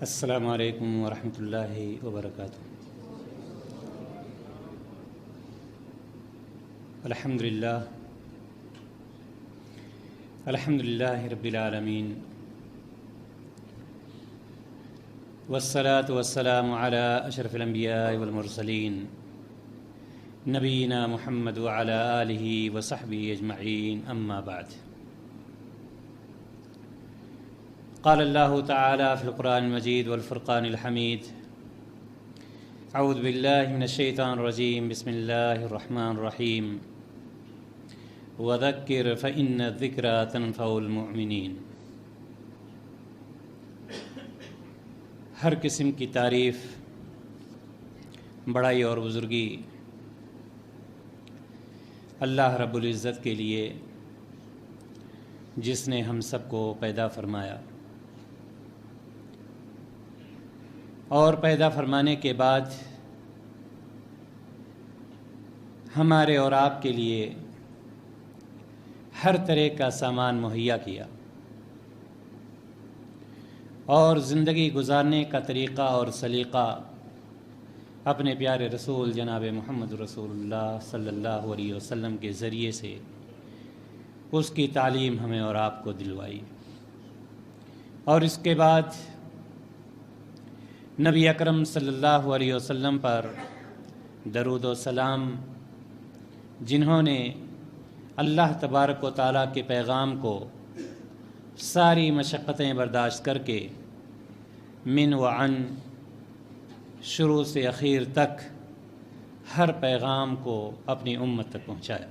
السلام علیکم ورحمۃ اللہ وبرکاتہ۔ الحمد للہ رب العالمین، والصلاة والسلام علی اشرف الانبیاء والمرسلین، نبینا محمد وعلی آلہ وصحبہ اجمعین، اما بعد۔ قال اللہ تعالی فی القرآن المجید والفرقان الحمید، اعوذ باللہ من الشیطان الرجیم، بسم اللہ الرحمن الرحیم، وذکر فإن الذکرى تنفع المؤمنین۔ ہر قسم کی تعریف، بڑائی اور بزرگی اللہ رب العزت کے لیے، جس نے ہم سب کو پیدا فرمایا اور پیدا فرمانے کے بعد ہمارے اور آپ کے لیے ہر طرح کا سامان مہیا کیا اور زندگی گزارنے کا طریقہ اور سلیقہ اپنے پیارے رسول جناب محمد رسول اللہ صلی اللہ علیہ وسلم کے ذریعے سے اس کی تعلیم ہمیں اور آپ کو دلوائی، اور اس کے بعد نبی اکرم صلی اللہ علیہ وسلم پر درود و سلام، جنہوں نے اللہ تبارک و تعالیٰ کے پیغام کو ساری مشقتیں برداشت کر کے من و عن، شروع سے اخیر تک ہر پیغام کو اپنی امت تک پہنچایا۔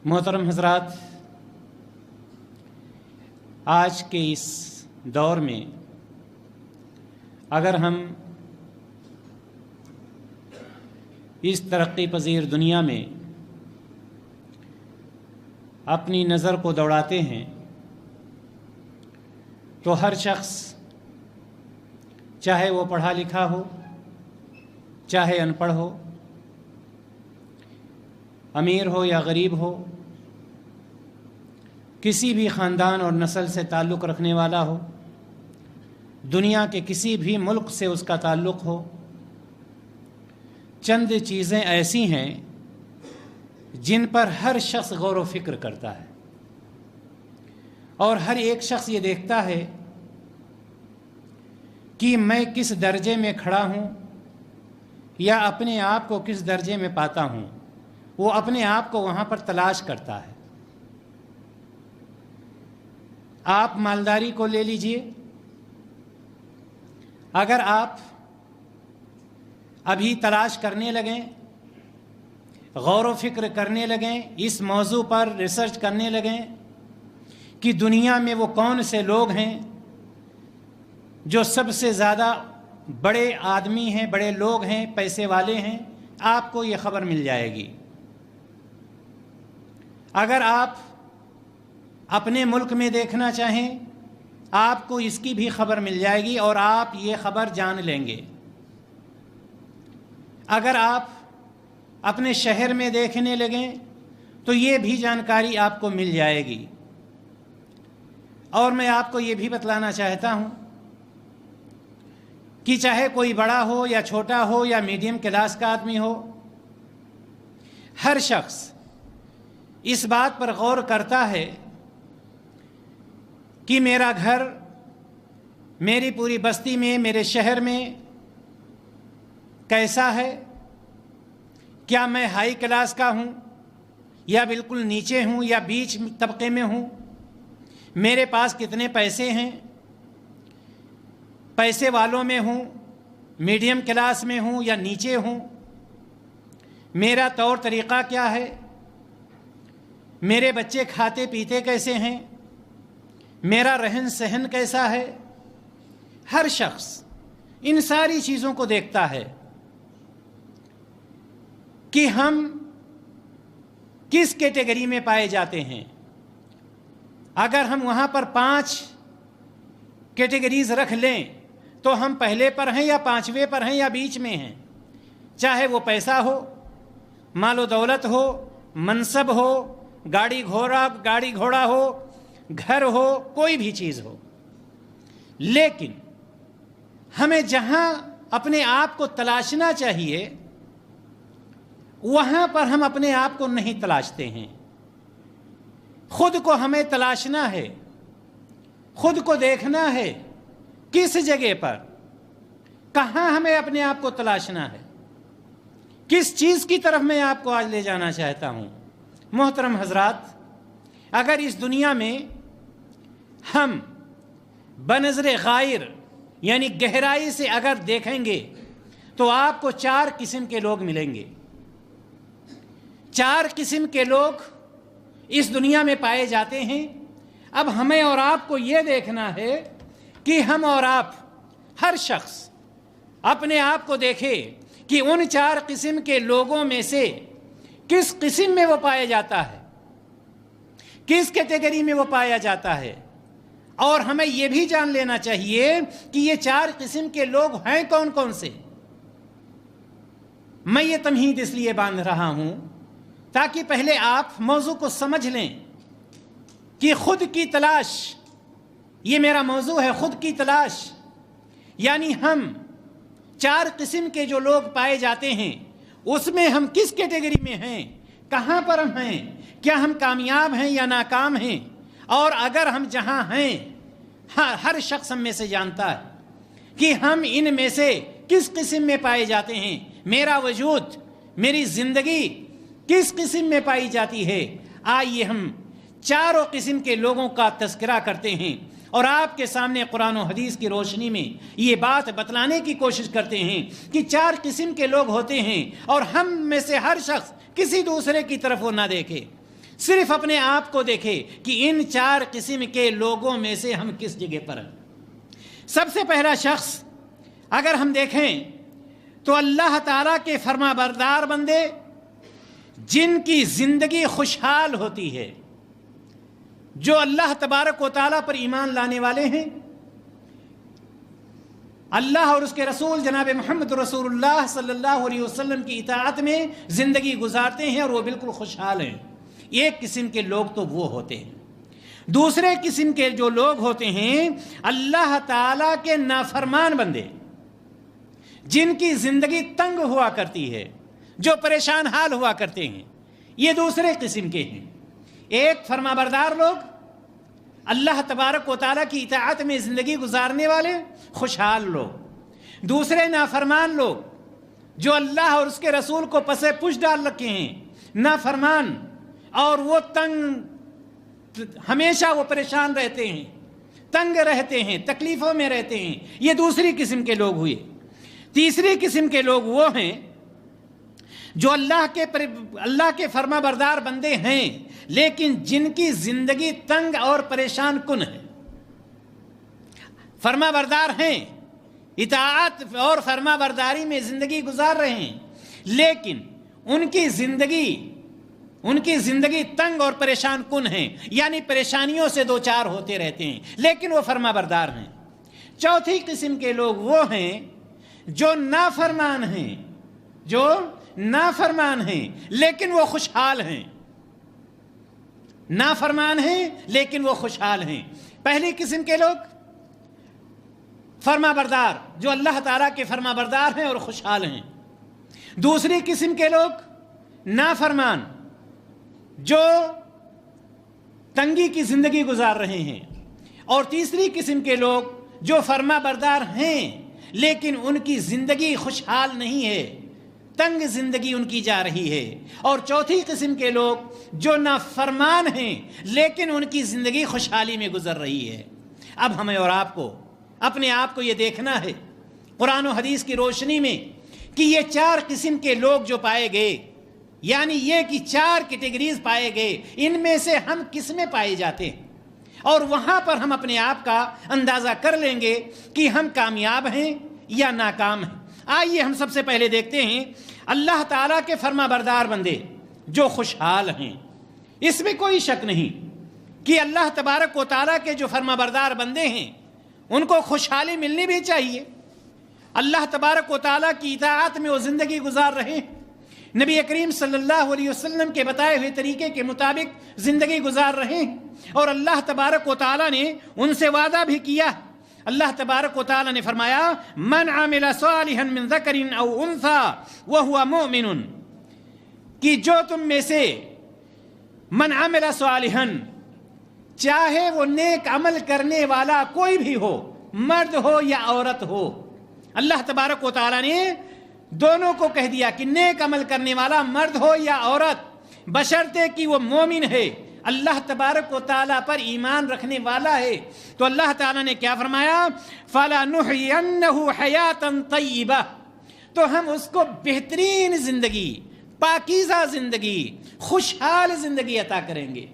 محترم حضرات، آج کے اس دور میں اگر ہم اس ترقی پذیر دنیا میں اپنی نظر کو دوڑاتے ہیں تو ہر شخص، چاہے وہ پڑھا لکھا ہو چاہے ان پڑھ ہو، امیر ہو یا غریب ہو، کسی بھی خاندان اور نسل سے تعلق رکھنے والا ہو، دنیا کے کسی بھی ملک سے اس کا تعلق ہو، چند چیزیں ایسی ہیں جن پر ہر شخص غور و فکر کرتا ہے، اور ہر ایک شخص یہ دیکھتا ہے کہ میں کس درجے میں کھڑا ہوں یا اپنے آپ کو کس درجے میں پاتا ہوں۔ وہ اپنے آپ کو وہاں پر تلاش کرتا ہے۔ آپ مالداری کو لے لیجئے، اگر آپ ابھی تلاش کرنے لگیں، غور و فکر کرنے لگیں، اس موضوع پر ریسرچ کرنے لگیں کہ دنیا میں وہ کون سے لوگ ہیں جو سب سے زیادہ بڑے آدمی ہیں، بڑے لوگ ہیں، پیسے والے ہیں، آپ کو یہ خبر مل جائے گی۔ اگر آپ اپنے ملک میں دیکھنا چاہیں، آپ کو اس کی بھی خبر مل جائے گی اور آپ یہ خبر جان لیں گے۔ اگر آپ اپنے شہر میں دیکھنے لگیں تو یہ بھی جانکاری آپ کو مل جائے گی۔ اور میں آپ کو یہ بھی بتلانا چاہتا ہوں کہ چاہے کوئی بڑا ہو یا چھوٹا ہو یا میڈیم کلاس کا آدمی ہو، ہر شخص اس بات پر غور کرتا ہے کہ میرا گھر، میری پوری بستی میں، میرے شہر میں کیسا ہے؟ کیا میں ہائی کلاس کا ہوں یا بالکل نیچے ہوں یا بیچ طبقے میں ہوں؟ میرے پاس کتنے پیسے ہیں؟ پیسے والوں میں ہوں، میڈیم کلاس میں ہوں یا نیچے ہوں؟ میرا طور طریقہ کیا ہے؟ میرے بچے کھاتے پیتے کیسے ہیں؟ میرا رہن سہن کیسا ہے؟ ہر شخص ان ساری چیزوں کو دیکھتا ہے کہ ہم کس کیٹیگری میں پائے جاتے ہیں۔ اگر ہم وہاں پر 5 کیٹیگریز رکھ لیں تو ہم پہلے پر ہیں یا 5ویں پر ہیں یا بیچ میں ہیں، چاہے وہ پیسہ ہو، مال و دولت ہو، منصب ہو، گاڑی گھوڑا ہو، گھر ہو، کوئی بھی چیز ہو۔ لیکن ہمیں جہاں اپنے آپ کو تلاشنا چاہیے وہاں پر ہم اپنے آپ کو نہیں تلاشتے ہیں۔ خود کو ہمیں تلاشنا ہے، خود کو دیکھنا ہے کس جگہ پر، کہاں ہمیں اپنے آپ کو تلاشنا ہے، کس چیز کی طرف میں آپ کو آج لے جانا چاہتا ہوں۔ محترم حضرات، اگر اس دنیا میں ہم بنظر غائر یعنی گہرائی سے اگر دیکھیں گے تو آپ کو 4 قسم کے لوگ ملیں گے۔ 4 قسم کے لوگ اس دنیا میں پائے جاتے ہیں۔ اب ہمیں اور آپ کو یہ دیکھنا ہے کہ ہم اور آپ ہر شخص اپنے آپ کو دیکھے کہ ان 4 قسم کے لوگوں میں سے کس قسم میں وہ پایا جاتا ہے، کس کیٹیگری میں وہ پایا جاتا ہے۔ اور ہمیں یہ بھی جان لینا چاہیے کہ یہ 4 قسم کے لوگ ہیں کون کون سے۔ میں یہ تمہید اس لیے باندھ رہا ہوں تاکہ پہلے آپ موضوع کو سمجھ لیں کہ خود کی تلاش، یہ میرا موضوع ہے، خود کی تلاش، یعنی ہم 4 قسم کے جو لوگ پائے جاتے ہیں اس میں ہم کس کیٹیگری میں ہیں، کہاں پر ہم ہیں، کیا ہم کامیاب ہیں یا ناکام ہیں، اور اگر ہم جہاں ہیں ہر شخص ہم میں سے جانتا ہے کہ ہم ان میں سے کس قسم میں پائے جاتے ہیں، میرا وجود، میری زندگی کس قسم میں پائی جاتی ہے۔ آئیے ہم 4 قسم کے لوگوں کا تذکرہ کرتے ہیں اور آپ کے سامنے قرآن و حدیث کی روشنی میں یہ بات بتلانے کی کوشش کرتے ہیں کہ 4 قسم کے لوگ ہوتے ہیں اور ہم میں سے ہر شخص کسی دوسرے کی طرف وہ نہ دیکھے، صرف اپنے آپ کو دیکھے کہ ان 4 قسم کے لوگوں میں سے ہم کس جگہ پر ہیں۔ سب سے پہلا شخص اگر ہم دیکھیں تو اللہ تعالیٰ کے فرما بردار بندے جن کی زندگی خوشحال ہوتی ہے، جو اللہ تبارک و تعالیٰ پر ایمان لانے والے ہیں، اللہ اور اس کے رسول جناب محمد رسول اللہ صلی اللہ علیہ وسلم کی اطاعت میں زندگی گزارتے ہیں اور وہ بالکل خوشحال ہیں۔ ایک قسم کے لوگ تو وہ ہوتے ہیں۔ دوسرے قسم کے جو لوگ ہوتے ہیں اللہ تعالیٰ کے نافرمان بندے، جن کی زندگی تنگ ہوا کرتی ہے، جو پریشان حال ہوا کرتے ہیں، یہ دوسرے قسم کے ہیں۔ ایک فرما بردار لوگ، اللہ تبارک و تعالیٰ کی اطاعت میں زندگی گزارنے والے خوشحال لوگ۔ دوسرے نافرمان لوگ جو اللہ اور اس کے رسول کو پسے پش ڈال رکھے ہیں، نافرمان، اور وہ تنگ، ہمیشہ وہ پریشان رہتے ہیں، تنگ رہتے ہیں، تکلیفوں میں رہتے ہیں، یہ دوسری قسم کے لوگ ہوئے۔ تیسری قسم کے لوگ وہ ہیں جو اللہ کے فرما بردار بندے ہیں لیکن جن کی زندگی تنگ اور پریشان کن ہے۔ فرما بردار ہیں، اطاعت اور فرما برداری میں زندگی گزار رہے ہیں، لیکن ان کی زندگی تنگ اور پریشان کن ہیں، یعنی پریشانیوں سے دو چار ہوتے رہتے ہیں، لیکن وہ فرما بردار ہیں۔ چوتھی قسم کے لوگ وہ ہیں جو نافرمان ہیں لیکن وہ خوشحال ہیں۔ نافرمان ہیں لیکن وہ خوشحال ہیں۔ پہلی قسم کے لوگ فرما بردار، جو اللہ تعالیٰ کے فرما بردار ہیں اور خوشحال ہیں۔ دوسری قسم کے لوگ نافرمان، جو تنگی کی زندگی گزار رہے ہیں۔ اور تیسری قسم کے لوگ جو فرما بردار ہیں لیکن ان کی زندگی خوشحال نہیں ہے، تنگ زندگی ان کی جا رہی ہے۔ اور چوتھی قسم کے لوگ جو نافرمان ہیں لیکن ان کی زندگی خوشحالی میں گزر رہی ہے۔ اب ہمیں اور آپ کو اپنے آپ کو یہ دیکھنا ہے قرآن و حدیث کی روشنی میں کہ یہ 4 قسم کے لوگ جو پائے گئے، یعنی یہ کہ 4 کیٹیگریز پائے گئے، ان میں سے ہم کس میں پائے جاتے ہیں، اور وہاں پر ہم اپنے آپ کا اندازہ کر لیں گے کہ ہم کامیاب ہیں یا ناکام ہیں۔ آئیے ہم سب سے پہلے دیکھتے ہیں اللہ تعالیٰ کے فرما بردار بندے جو خوشحال ہیں۔ اس میں کوئی شک نہیں کہ اللہ تبارک و تعالیٰ کے جو فرما بردار بندے ہیں ان کو خوشحالی ملنی بھی چاہیے۔ اللہ تبارک و تعالیٰ کی اطاعت میں وہ زندگی گزار رہے ہیں، نبی کریم صلی اللہ علیہ وسلم کے بتائے ہوئے طریقے کے مطابق زندگی گزار رہے ہیں، اور اللہ تبارک و تعالیٰ نے ان سے وعدہ بھی کیا، اللہ تبارک و تعالی نے فرمایا من عمل صالحا من ذکر او انثى وهو مؤمن، کہ جو تم میں سے من عمل صالحا، چاہے وہ نیک عمل کرنے والا کوئی بھی ہو، مرد ہو یا عورت ہو، اللہ تبارک و تعالی نے دونوں کو کہہ دیا کہ نیک عمل کرنے والا مرد ہو یا عورت، بشرطے کہ وہ مومن ہے، اللہ تبارک و تعالیٰ پر ایمان رکھنے والا ہے۔ تو اللہ تعالیٰ نے کیا فرمایا؟ فَلَنُحْيَنَّهُ حَيَاةً طَيِّبَةً، تو ہم اس کو بہترین زندگی، پاکیزہ زندگی، خوشحال زندگی عطا کریں گے۔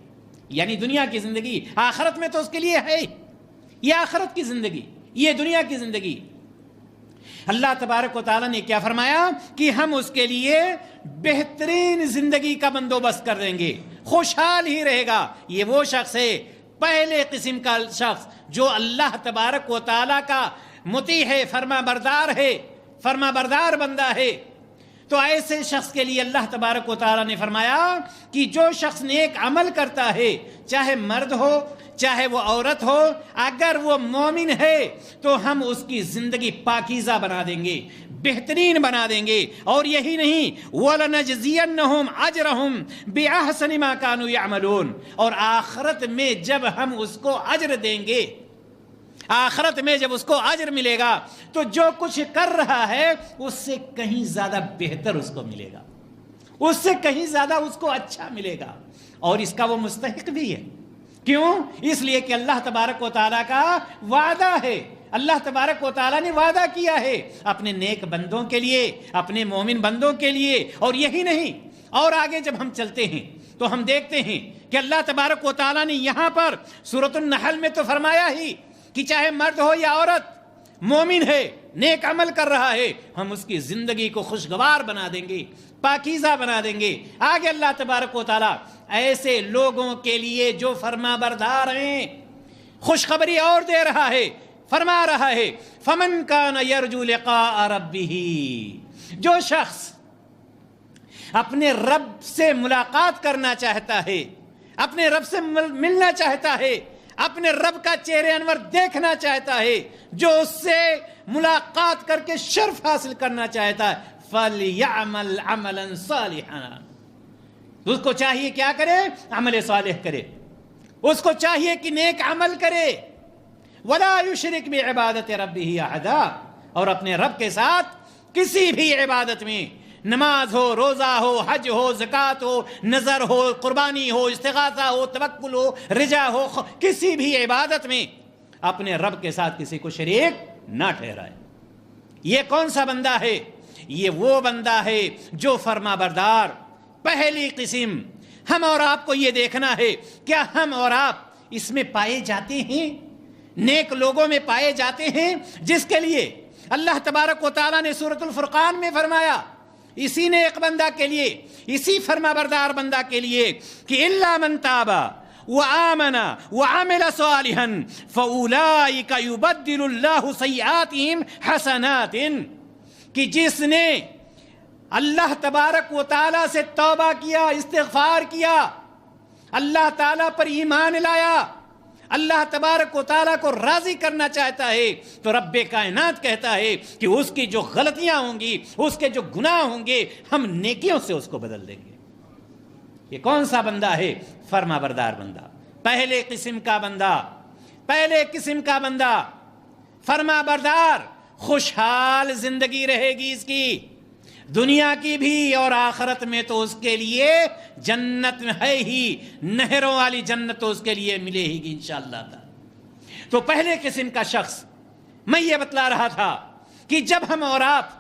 یعنی دنیا کی زندگی، آخرت میں تو اس کے لیے ہے، یہ آخرت کی زندگی، یہ دنیا کی زندگی۔ اللہ تبارک و تعالیٰ نے کیا فرمایا کہ ہم اس کے لیے بہترین زندگی کا بندوبست کر دیں گے، خوشحال ہی رہے گا۔ یہ وہ شخص ہے، پہلے قسم کا شخص جو اللہ تبارک و تعالیٰ کا مطیع ہے، فرما بردار ہے، فرما بردار بندہ ہے۔ تو ایسے شخص کے لیے اللہ تبارک و تعالیٰ نے فرمایا کہ جو شخص نیک عمل کرتا ہے، چاہے مرد ہو چاہے وہ عورت ہو، اگر وہ مومن ہے تو ہم اس کی زندگی پاکیزہ بنا دیں گے، بہترین بنا دیں گے۔ اور یہی نہیں، وَلَنَجْزِيَنَّهُمْ أَجْرَهُمْ بِأَحْسَنِ مَا كَانُوا يَعْمَلُونَ، اور آخرت میں جب ہم اس کو اجر دیں گے، آخرت میں جب اس کو اجر ملے گا تو جو کچھ کر رہا ہے اس سے کہیں زیادہ بہتر اس کو ملے گا، اس سے کہیں زیادہ اس کو اچھا ملے گا، اور اس کا وہ مستحق بھی ہے۔ کیوں؟ اس لیے کہ اللہ تبارک و تعالیٰ کا وعدہ ہے، اللہ تبارک و تعالیٰ نے وعدہ کیا ہے اپنے نیک بندوں کے لیے، اپنے مومن بندوں کے لیے۔ اور یہی نہیں، اور آگے جب ہم چلتے ہیں تو ہم دیکھتے ہیں کہ اللہ تبارک و تعالیٰ نے یہاں پر سورۃ النحل میں تو فرمایا ہی کہ چاہے مرد ہو یا عورت، مومن ہے، نیک عمل کر رہا ہے، ہم اس کی زندگی کو خوشگوار بنا دیں گے، پاکیزہ بنا دیں گے۔ آگے اللہ تبارک و تعالیٰ ایسے لوگوں کے لیے جو فرما بردار ہیں خوشخبری اور دے رہا ہے، فرما رہا ہے فَمَنْ كَانَ يَرْجُو لِقَاءَ رَبِّهِ، جو شخص اپنے رب سے ملاقات کرنا چاہتا ہے، اپنے رب سے ملنا چاہتا ہے، اپنے رب کا چہرے انور دیکھنا چاہتا ہے، جو اس سے ملاقات کر کے شرف حاصل کرنا چاہتا ہے، فَلْيَعْمَلْ عَمَلًا صَالِحًا، اس کو چاہیے کیا کرے؟ عمل صالح کرے، اس کو چاہیے کہ نیک عمل کرے، وَلَا يُشْرِكْ بِعِبَادَةِ رَبِّهِ أَحَدًا، اور اپنے رب کے ساتھ کسی بھی عبادت میں، نماز ہو، روزہ ہو، حج ہو، زکوٰۃ ہو، نذر ہو، قربانی ہو، استغاثہ ہو، توکل ہو، رجا ہو، کسی بھی عبادت میں اپنے رب کے ساتھ کسی کو شریک نہ ٹھہرائے۔ یہ کون سا بندہ ہے؟ یہ وہ بندہ ہے جو فرما بردار، پہلی قسم۔ ہم اور آپ کو یہ دیکھنا ہے، کیا ہم اور آپ اس میں پائے جاتے ہیں، نیک لوگوں میں پائے جاتے ہیں جس کے لیے اللہ تبارک و تعالیٰ نے سورۃ الفرقان میں فرمایا، اسی نیک بندہ کے لیے، اسی فرما بردار بندہ کے لیے کہ الا من تاب وآمن وعمل صالحا فاولئک یبدل اللہ سیئاتہم حسنات، کہ جس نے اللہ تبارک و تعالیٰ سے توبہ کیا، استغفار کیا، اللہ تعالیٰ پر ایمان لایا، اللہ تبارک و تعالیٰ کو راضی کرنا چاہتا ہے، تو رب کائنات کہتا ہے کہ اس کی جو غلطیاں ہوں گی، اس کے جو گناہ ہوں گے، ہم نیکیوں سے اس کو بدل دیں گے۔ یہ کون سا بندہ ہے؟ فرما بردار بندہ، پہلے قسم کا بندہ، پہلے قسم کا بندہ، فرما بردار، خوشحال زندگی رہے گی اس کی، دنیا کی بھی اور آخرت میں تو اس کے لیے جنت ہے ہی، نہروں والی جنت تو اس کے لیے ملے ہی انشاءاللہ تعالی۔ تو پہلے قسم کا شخص میں یہ بتلا رہا تھا کہ جب ہم اور آپ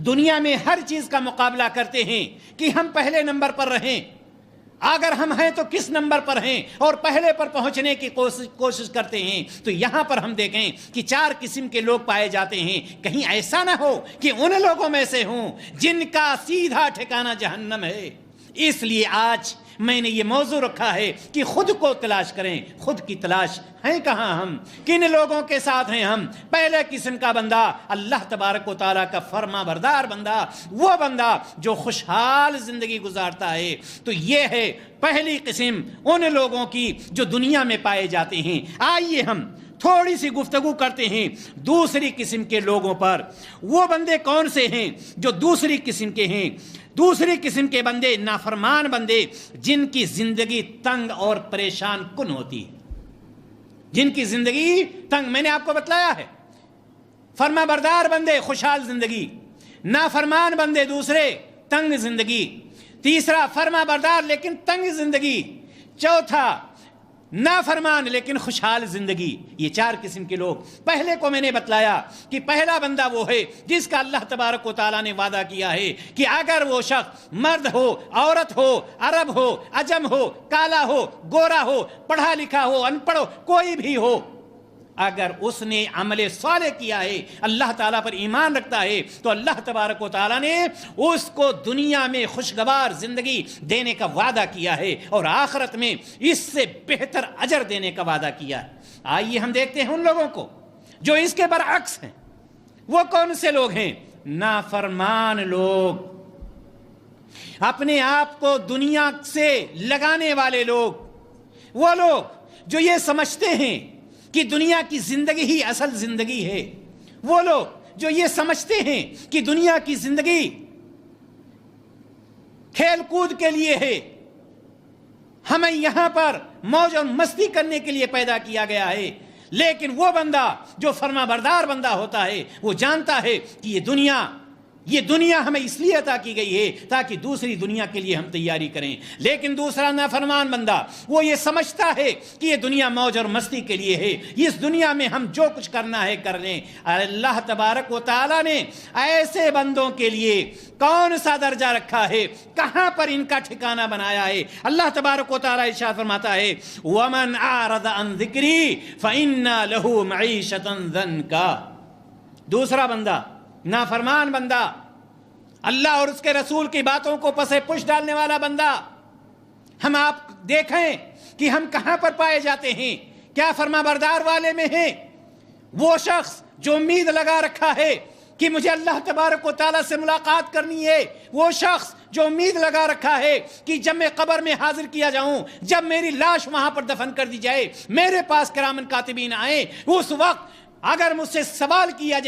دنیا میں ہر چیز کا مقابلہ کرتے ہیں کہ ہم پہلے نمبر پر رہیں، اگر ہم ہیں تو کس نمبر پر ہیں اور پہلے پر پہنچنے کی کوشش کرتے ہیں، تو یہاں پر ہم دیکھیں کہ 4 قسم کے لوگ پائے جاتے ہیں۔ کہیں ایسا نہ ہو کہ ان لوگوں میں سے ہوں جن کا سیدھا ٹھکانہ جہنم ہے۔ اس لیے آج میں نے یہ موضوع رکھا ہے کہ خود کو تلاش کریں، خود کی تلاش ہیں کہاں ہم، کن لوگوں کے ساتھ ہیں ہم۔ پہلے قسم کا بندہ اللہ تبارک و تعالیٰ کا فرما بردار بندہ، وہ بندہ جو خوشحال زندگی گزارتا ہے، تو یہ ہے پہلی قسم ان لوگوں کی جو دنیا میں پائے جاتے ہیں۔ آئیے ہم تھوڑی سی گفتگو کرتے ہیں دوسری قسم کے لوگوں پر۔ وہ بندے کون سے ہیں جو دوسری قسم کے ہیں؟ دوسری قسم کے بندے نافرمان بندے جن کی زندگی تنگ اور پریشان کن ہوتی ہے، جن کی زندگی تنگ، میں نے آپ کو بتلایا ہے، فرما بردار بندے خوشحال زندگی، نافرمان بندے دوسرے تنگ زندگی، تیسرا فرما بردار لیکن تنگ زندگی، چوتھا نافرمان لیکن خوشحال زندگی۔ یہ چار قسم کے لوگ۔ پہلے کو میں نے بتلایا کہ پہلا بندہ وہ ہے جس کا اللہ تبارک و تعالیٰ نے وعدہ کیا ہے کہ اگر وہ شخص مرد ہو، عورت ہو، عرب ہو، عجم ہو، کالا ہو، گورا ہو، پڑھا لکھا ہو، ان پڑھ ہو، کوئی بھی ہو، اگر اس نے عمل صالح کیا ہے، اللہ تعالیٰ پر ایمان رکھتا ہے، تو اللہ تبارک و تعالیٰ نے اس کو دنیا میں خوشگوار زندگی دینے کا وعدہ کیا ہے اور آخرت میں اس سے بہتر اجر دینے کا وعدہ کیا ہے۔ آئیے ہم دیکھتے ہیں ان لوگوں کو جو اس کے برعکس ہیں۔ وہ کون سے لوگ ہیں؟ نافرمان لوگ، اپنے آپ کو دنیا سے لگانے والے لوگ، وہ لوگ جو یہ سمجھتے ہیں کہ دنیا کی زندگی ہی اصل زندگی ہے، وہ لوگ جو یہ سمجھتے ہیں کہ دنیا کی زندگی کھیل کود کے لیے ہے، ہمیں یہاں پر موج اور مستی کرنے کے لیے پیدا کیا گیا ہے۔ لیکن وہ بندہ جو فرما بردار بندہ ہوتا ہے وہ جانتا ہے کہ یہ دنیا ہمیں اس لیے عطا کی گئی ہے تاکہ دوسری دنیا کے لیے ہم تیاری کریں۔ لیکن دوسرا نافرمان بندہ وہ یہ سمجھتا ہے کہ یہ دنیا موج اور مستی کے لیے ہے، اس دنیا میں ہم جو کچھ کرنا ہے کر لیں۔ اللہ تبارک و تعالیٰ نے ایسے بندوں کے لیے کون سا درجہ رکھا ہے، کہاں پر ان کا ٹھکانہ بنایا ہے؟ اللہ تبارک و تعالیٰ ارشاد فرماتا ہے وَمَنْ أَعْرَضَ عَنْ ذِكْرِي فَإِنَّ لَهُ مَعِيشَةً ضَنْكَ۔ دوسرا بندہ نافرمان بندہ، اللہ اور اس کے رسول کی باتوں کو پسے پش ڈالنے والا بندہ۔ ہم آپ دیکھیں کہ ہم کہاں پر پائے جاتے ہیں، کیا فرما بردار والے میں ہیں؟ وہ شخص جو امید لگا رکھا ہے کہ مجھے اللہ تبارک و تعالیٰ سے ملاقات کرنی ہے، وہ شخص جو امید لگا رکھا ہے کہ جب میں قبر میں حاضر کیا جاؤں، جب میری لاش وہاں پر دفن کر دی جائے، میرے پاس کرامن کاتبین آئیں، اس وقت اگر مجھ سے سوال کیا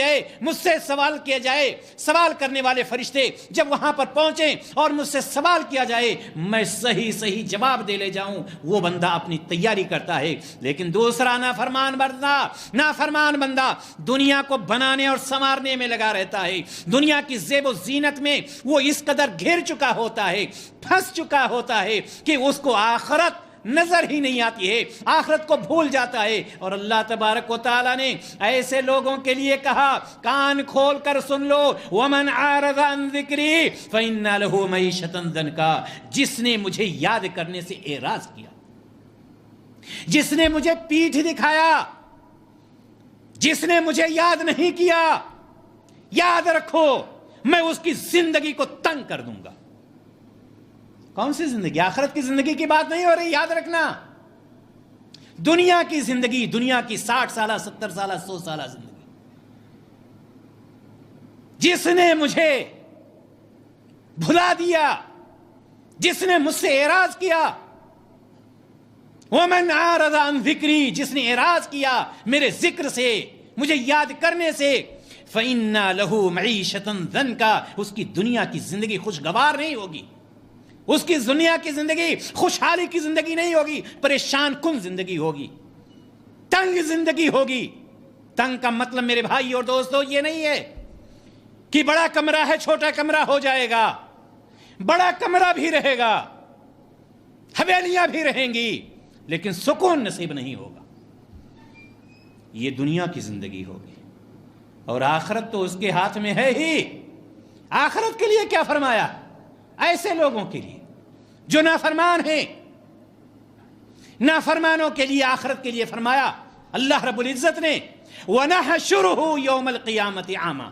جائے، سوال کرنے والے فرشتے جب وہاں پر پہنچیں اور مجھ سے سوال کیا جائے میں صحیح جواب دے لے جاؤں، وہ بندہ اپنی تیاری کرتا ہے۔ لیکن دوسرا نافرمان بندہ دنیا کو بنانے اور سنوارنے میں لگا رہتا ہے، دنیا کی زیب و زینت میں وہ اس قدر گھر چکا ہوتا ہے، پھنس چکا ہوتا ہے کہ اس کو آخرت نظر ہی نہیں آتی ہے، آخرت کو بھول جاتا ہے۔ اور اللہ تبارک و تعالیٰ نے ایسے لوگوں کے لیے کہا، کان کھول کر سن لو، وَمَنْ أَعْرَضَ عَنْ ذِكْرِي فَإِنَّ لَهُ مَعِيشَةً ضَنْكَا۔ جس نے مجھے یاد کرنے سے اعراض کیا، جس نے مجھے پیٹھ دکھایا، جس نے مجھے یاد نہیں کیا، یاد رکھو میں اس کی زندگی کو تنگ کر دوں گا۔ کون سی زندگی؟ آخرت کی زندگی کی بات نہیں ہو رہی، یاد رکھنا، دنیا کی زندگی، دنیا کی 60 سالہ 70 سالہ 100 سالہ زندگی۔ جس نے مجھے بھلا دیا، جس نے مجھ سے اعراض کیا، وَمَنْ أَعْرَضَ عَنْ ذِكْرِي، جس نے اعراض کیا میرے ذکر سے، مجھے یاد کرنے سے، فَإِنَّ لَهُ مَعِيشَةً ضَنْكَا، اس کی دنیا کی زندگی خوشگوار نہیں ہوگی، اس کی دنیا کی زندگی خوشحالی کی زندگی نہیں ہوگی، پریشان کن زندگی ہوگی، تنگ زندگی ہوگی۔ تنگ کا مطلب میرے بھائی اور دوستو یہ نہیں ہے کہ بڑا کمرہ ہے چھوٹا کمرہ ہو جائے گا، بڑا کمرہ بھی رہے گا، حویلیاں بھی رہیں گی، لیکن سکون نصیب نہیں ہوگا۔ یہ دنیا کی زندگی ہوگی، اور آخرت تو اس کے ہاتھ میں ہے ہی۔ آخرت کے لیے کیا فرمایا؟ ایسے لوگوں کے لیے جو نافرمان ہیں، نافرمانوں کے لیے آخرت کے لیے فرمایا اللہ رب العزت نے وَنَحْشُرُهُ يَوْمَ الْقِيَامَةِ عَامًا،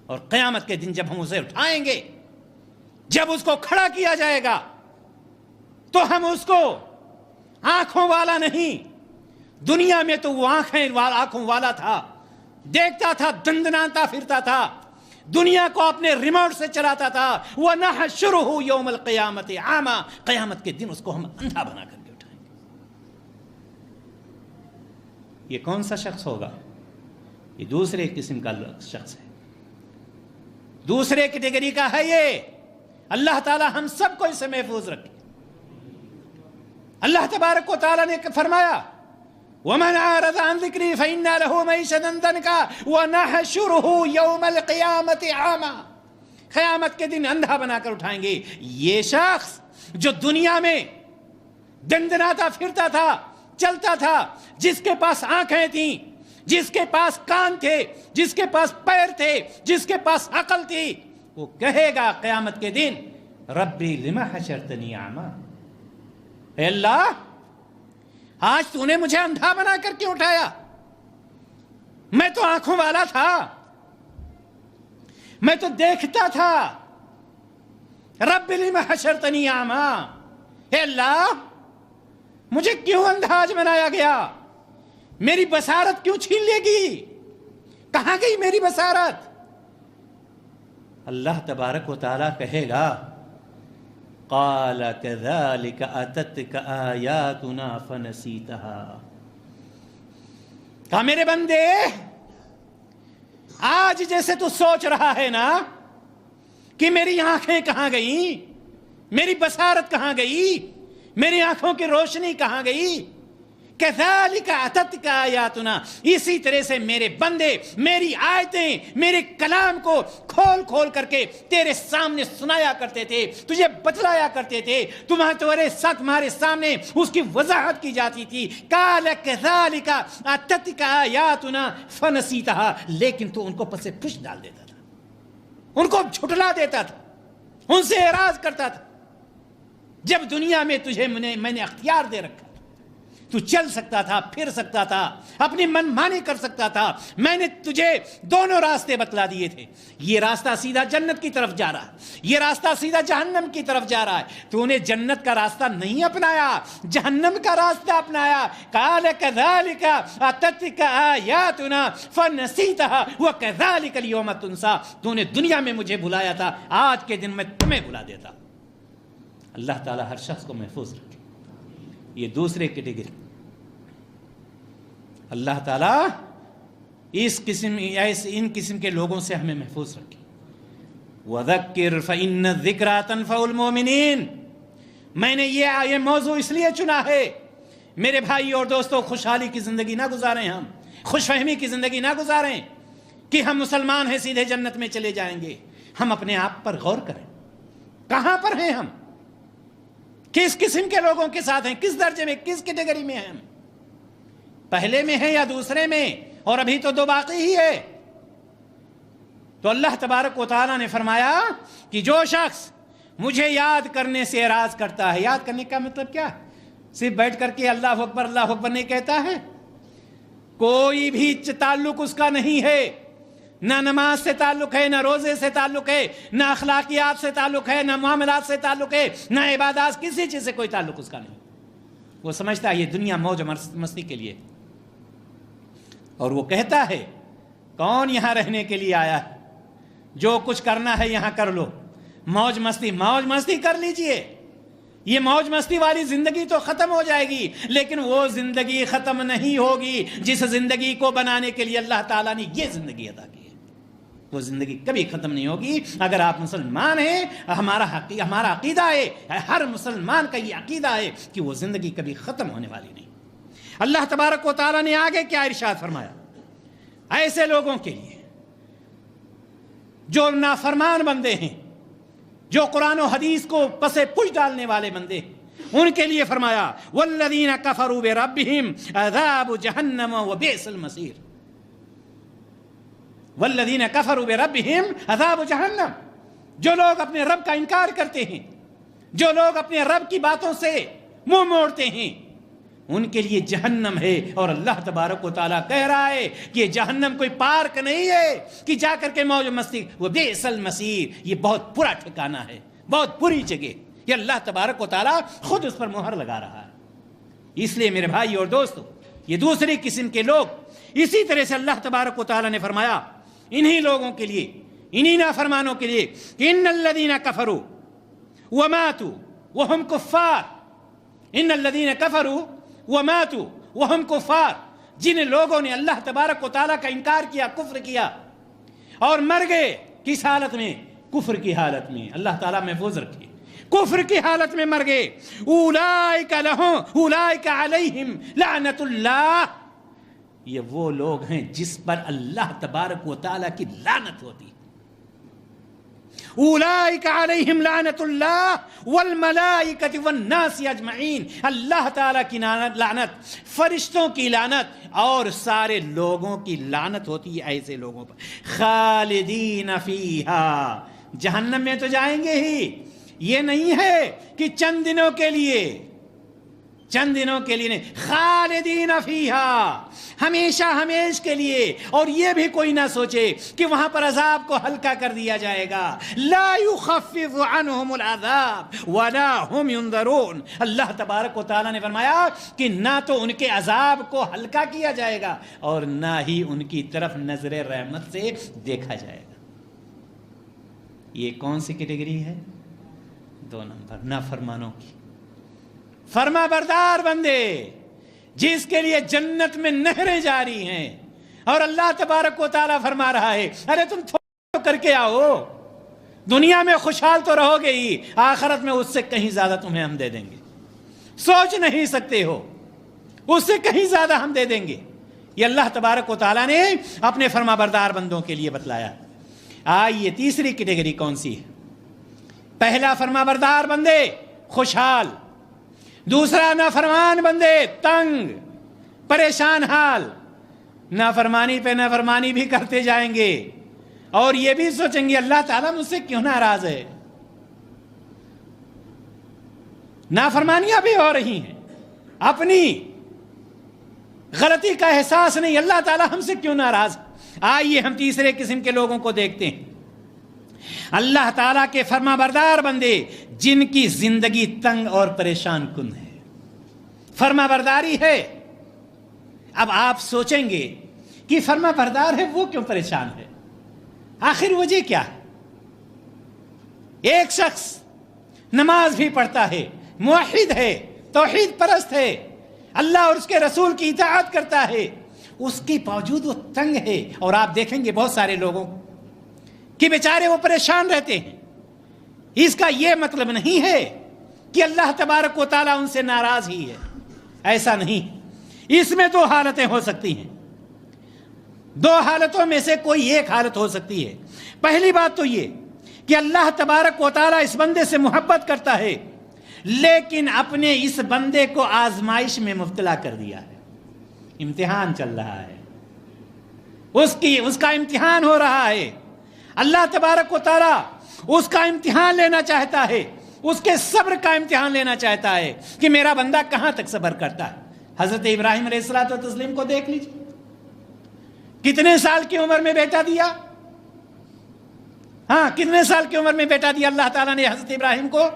اور قیامت کے دن جب ہم اسے اٹھائیں گے، جب اس کو کھڑا کیا جائے گا تو ہم اس کو آنکھوں والا نہیں، دنیا میں تو وہ آنکھوں والا تھا، دیکھتا تھا، دندناتا پھرتا تھا، دنیا کو اپنے ریموٹ سے چلاتا تھا۔ وَنَحْشُرُهُ يَوْمَ الْقِيَامَةِ عَامًا، قیامت کے دن اس کو ہم اندھا بنا کر کے اٹھائیں گے۔ یہ کون سا شخص ہوگا؟ یہ دوسرے قسم کا شخص ہے، دوسرے کیٹیگری کا ہے یہ۔ اللہ تعالی ہم سب کو اس سے محفوظ رکھے۔ اللہ تبارک و تعالی نے فرمایا وَمَنْ أَعْرَضَ عَنْ ذِكْرِي فَإِنَّ لَهُ مَعِيشَةً ضَنْكًا وَنَحْشُرُهُ يَوْمَ الْقِيَامَةِ أَعْمَى، قیامت کے دن اندھا بنا کر اٹھائیں گے۔ یہ شخص جو دنیا میں دندناتا پھرتا تھا، چلتا تھا، جس کے پاس آنکھیں تھیں، جس کے پاس کان تھے، جس کے پاس پیر تھے، جس کے پاس عقل تھی، وہ کہے گا قیامت کے دن ربی لما حشرتنی اعمی، اے اللہ آج تو نے مجھے اندھا بنا کر کیوں اٹھایا؟ میں تو آنکھوں والا تھا، میں تو دیکھتا تھا۔ رب لما حشرتنی اعمی، اے اللہ مجھے کیوں اندھا آج بنایا گیا؟ میری بصارت کیوں چھین لے گی؟ کہاں گئی میری بصارت؟ اللہ تبارک و تعالیٰ کہے گا قال كذلك اتتك آیاتنا فنسیتها، کہا میرے بندے آج جیسے تو سوچ رہا ہے نا کہ میری آنکھیں کہاں گئیں، میری بصارت کہاں گئی، میری آنکھوں کی روشنی کہاں گئی، کذالک اتتک آیاتنا، اسی طرح سے میرے بندے میری آیتیں، میرے کلام کو کھول کھول کر کے تیرے سامنے سنایا کرتے تھے، تجھے بتلایا کرتے تھے، تمہارے ساتھ تمہارے سامنے اس کی وضاحت کی جاتی تھی۔ قال کذالک اتتک آیاتنا فنسیتها، لیکن تو ان کو پس پش ڈال دیتا تھا، ان کو جھٹلا دیتا تھا، ان سے اعراض کرتا تھا۔ جب دنیا میں تجھے میں نے اختیار دے رکھا، تو چل سکتا تھا، پھر سکتا تھا، اپنی من مانی کر سکتا تھا، میں نے تجھے دونوں راستے بتلا دیے تھے، یہ راستہ سیدھا جنت کی طرف جا رہا ہے، یہ راستہ سیدھا جہنم کی طرف جا رہا ہے، تو نے جنت کا راستہ نہیں اپنایا، جہنم کا راستہ اپنایا۔ قال كذلك اتتك آیاتنا فنسیتها وكذلك اليوم تنسى، تو نے دنیا میں مجھے بلایا تھا، آج کے دن میں تمہیں بلا دیتا۔ اللہ تعالی ہر شخص کو محفوظ رکھے۔ یہ دوسرے کیٹیگری، اللہ تعالیٰ ان قسم کے لوگوں سے ہمیں محفوظ رکھے۔ وَذَكِّرْ فَإِنَّ الذِّكْرَىٰ تَنفَعُ الْمُؤْمِنِينَ، میں نے یہ موضوع اس لیے چنا ہے میرے بھائی اور دوستو، خوشحالی کی زندگی نہ گزاریں، ہم خوش فہمی کی زندگی نہ گزاریں کہ ہم مسلمان ہیں سیدھے جنت میں چلے جائیں گے۔ ہم اپنے آپ پر غور کریں، کہاں پر ہیں ہم، کس قسم کے لوگوں کے ساتھ ہیں، کس درجے میں، کس کیٹیگری میں ہیں ہم، پہلے میں ہیں یا دوسرے میں، اور ابھی تو دو باقی ہی ہے۔ تو اللہ تبارک و تعالیٰ نے فرمایا کہ جو شخص مجھے یاد کرنے سے اعراض کرتا ہے، یاد کرنے کا مطلب کیا؟ صرف بیٹھ کر کے اللہ اکبر نہیں کہتا ہے، کوئی بھی تعلق اس کا نہیں ہے، نہ نماز سے تعلق ہے، نہ روزے سے تعلق ہے، نہ اخلاقیات سے تعلق ہے، نہ معاملات سے تعلق ہے، نہ عبادات، کسی چیز سے کوئی تعلق اس کا نہیں۔ وہ سمجھتا ہے یہ دنیا موج مستی کے لیے، اور وہ کہتا ہے کون یہاں رہنے کے لیے آیا ہے، جو کچھ کرنا ہے یہاں کر لو، موج مستی کر لیجئے، یہ موج مستی والی زندگی تو ختم ہو جائے گی، لیکن وہ زندگی ختم نہیں ہوگی جس زندگی کو بنانے کے لیے اللہ تعالیٰ نے یہ زندگی عطا کی ہے۔ وہ زندگی کبھی ختم نہیں ہوگی۔ اگر آپ مسلمان ہیں، ہمارا عقیدہ ہے، ہر مسلمان کا یہ عقیدہ ہے کہ وہ زندگی کبھی ختم ہونے والی نہیں۔ اللہ تبارک و تعالیٰ نے آگے کیا ارشاد فرمایا؟ ایسے لوگوں کے لیے جو نافرمان بندے ہیں، جو قرآن و حدیث کو پس پش ڈالنے والے بندے ہیں، ان کے لیے فرمایا والذین کفروا بربہم عذاب جہنم وبئس المصیر۔ والذین کفروا بربہم عذاب جہنم، جو لوگ اپنے رب کا انکار کرتے ہیں، جو لوگ اپنے رب کی باتوں سے منہ موڑتے ہیں، ان کے لیے جہنم ہے۔ اور اللہ تبارک و تعالیٰ کہہ رہا ہے کہ یہ جہنم کوئی پارک نہیں ہے کہ جا کر کے موج مستی، وہ بئس المصیر، یہ بہت برا ٹھکانہ ہے، بہت بری جگہ، یہ اللہ تبارک و تعالیٰ خود اس پر مہر لگا رہا ہے۔ اس لیے میرے بھائی اور دوستو، یہ دوسری قسم کے لوگ، اسی طرح سے اللہ تبارک و تعالیٰ نے فرمایا انہی لوگوں کے لیے، انہی نافرمانوں کے لیے کہ ان الذین کفروا وماتوا وهم کفار، ان الذین کفروا وماتوا وهم کفار، جن لوگوں نے اللہ تبارک و تعالیٰ کا انکار کیا، کفر کیا اور مر گئے کس حالت میں؟ کفر کی حالت میں۔ اللہ تعالیٰ محفوظ رکھے، کفر کی حالت میں مر گئے۔ اولئک علیہم لعنت اللہ، یہ وہ لوگ ہیں جس پر اللہ تبارک و تعالیٰ کی لعنت ہوتی ہے۔ اولئک علیہم لعنت اللہ والملائکۃ والناس اجمعین، اللہ تعالیٰ کی لعنت، فرشتوں کی لعنت اور سارے لوگوں کی لعنت ہوتی ہے ایسے لوگوں پر۔ خالدین فیہا، جہنم میں تو جائیں گے ہی، یہ نہیں ہے کہ چند دنوں کے لیے، چند دنوں کے لیے نہیں، خالدین فیہا، ہمیشہ ہمیش کے لیے۔ اور یہ بھی کوئی نہ سوچے کہ وہاں پر عذاب کو ہلکا کر دیا جائے گا، لا یخفف عنہم العذاب ولا ہم ینظرون۔ اللہ تبارک و تعالیٰ نے فرمایا کہ نہ تو ان کے عذاب کو ہلکا کیا جائے گا اور نہ ہی ان کی طرف نظر رحمت سے دیکھا جائے گا۔ یہ کون سی کیٹیگری ہے؟ 2 نمبر، نافرمانوں کی۔ فرما بردار بندے جس کے لیے جنت میں نہریں جاری ہیں، اور اللہ تبارک و تعالیٰ فرما رہا ہے ارے تم تھوڑا کر کے آؤ، دنیا میں خوشحال تو رہو گے ہی، آخرت میں اس سے کہیں زیادہ تمہیں ہم دے دیں گے، سوچ نہیں سکتے ہو، اس سے کہیں زیادہ ہم دے دیں گے۔ یہ اللہ تبارک و تعالیٰ نے اپنے فرما بردار بندوں کے لیے بتلایا۔ آئیے تیسری کیٹیگری کون سی ہے؟ پہلا فرما بردار بندے خوشحال، دوسرا نافرمان بندے تنگ پریشان حال، نافرمانی پہ نافرمانی بھی کرتے جائیں گے اور یہ بھی سوچیں گے اللہ تعالیٰ مجھ سے کیوں ناراض ہے۔ نافرمانیاں بھی ہو رہی ہیں، اپنی غلطی کا احساس نہیں، اللہ تعالیٰ ہم سے کیوں ناراض۔ آئیے ہم تیسرے قسم کے لوگوں کو دیکھتے ہیں، اللہ تعالیٰ کے فرما بردار بندے جن کی زندگی تنگ اور پریشان کن ہے، فرما برداری ہے۔ اب آپ سوچیں گے کہ فرما بردار ہے وہ کیوں پریشان ہے، آخر وجہ کیا ہے؟ ایک شخص نماز بھی پڑھتا ہے، موحد ہے، توحید پرست ہے، اللہ اور اس کے رسول کی اطاعت کرتا ہے، اس کے باوجود وہ تنگ ہے۔ اور آپ دیکھیں گے بہت سارے لوگوں کہ بیچارے وہ پریشان رہتے ہیں۔ اس کا یہ مطلب نہیں ہے کہ اللہ تبارک و تعالیٰ ان سے ناراض ہی ہے، ایسا نہیں۔ اس میں 2 حالتیں ہو سکتی ہیں، 2 حالتوں میں سے کوئی ایک حالت ہو سکتی ہے۔ پہلی بات تو یہ کہ اللہ تبارک و تعالیٰ اس بندے سے محبت کرتا ہے لیکن اپنے اس بندے کو آزمائش میں مبتلا کر دیا ہے، امتحان چل رہا ہے، اس کا امتحان ہو رہا ہے۔ اللہ تبارک و تعالیٰ اس کا امتحان لینا چاہتا ہے، اس کے صبر کا امتحان لینا چاہتا ہے کہ میرا بندہ کہاں تک صبر کرتا ہے۔ حضرت ابراہیم علیہ الصلوۃ والتسلیم کو دیکھ لیجیے، کتنے سال کی عمر میں بیٹا دیا؟ ہاں، کتنے سال کی عمر میں بیٹا دیا اللہ تعالیٰ نے حضرت ابراہیم کو؟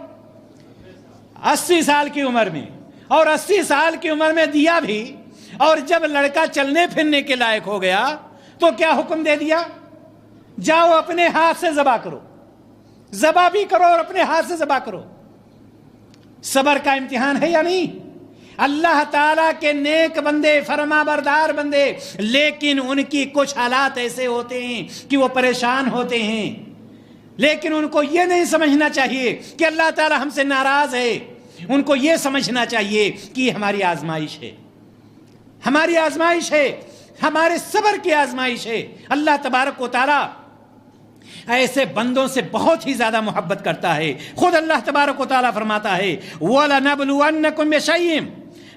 80 سال کی عمر میں، اور 80 سال کی عمر میں دیا بھی، اور جب لڑکا چلنے پھرنے کے لائق ہو گیا تو کیا حکم دے دیا؟ جاؤ اپنے ہاتھ سے ذبح کرو، ذبح بھی کرو اور اپنے ہاتھ سے ذبح کرو۔ صبر کا امتحان ہے یا نہیں؟ اللہ تعالیٰ کے نیک بندے، فرما بردار بندے، لیکن ان کی کچھ حالات ایسے ہوتے ہیں کہ وہ پریشان ہوتے ہیں، لیکن ان کو یہ نہیں سمجھنا چاہیے کہ اللہ تعالیٰ ہم سے ناراض ہے، ان کو یہ سمجھنا چاہیے کہ یہ ہماری آزمائش ہے، ہماری آزمائش ہے، ہمارے صبر کی آزمائش ہے۔ اللہ تبارک و تعالیٰ ایسے بندوں سے بہت ہی زیادہ محبت کرتا ہے۔ خود اللہ تبارک و تعالیٰ فرماتا ہے وَلَنَبْلُوَنَّكُمْ بِشَيْءٍ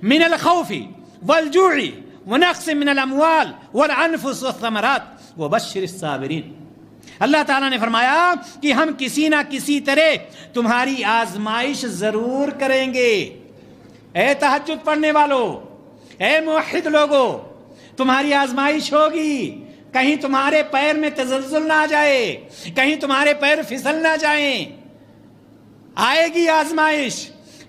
مِنَ الْخَوْفِ وَالْجُوعِ وَنَقْصٍ مِنَ الْأَمْوَالِ وَالْأَنفُسِ وَالثَّمَرَاتِ وَبَشِّرِ الصَّابِرِينَ۔ اللہ تعالیٰ نے فرمایا کہ ہم کسی نہ کسی طرح تمہاری آزمائش ضرور کریں گے۔ اے تہجد پڑھنے والوں، اے موحد لوگوں، تمہاری آزمائش ہوگی، کہیں تمہارے پیر میں تزلزل نہ آ جائے، کہیں تمہارے پیر پھسل نہ جائیں، آئے گی آزمائش،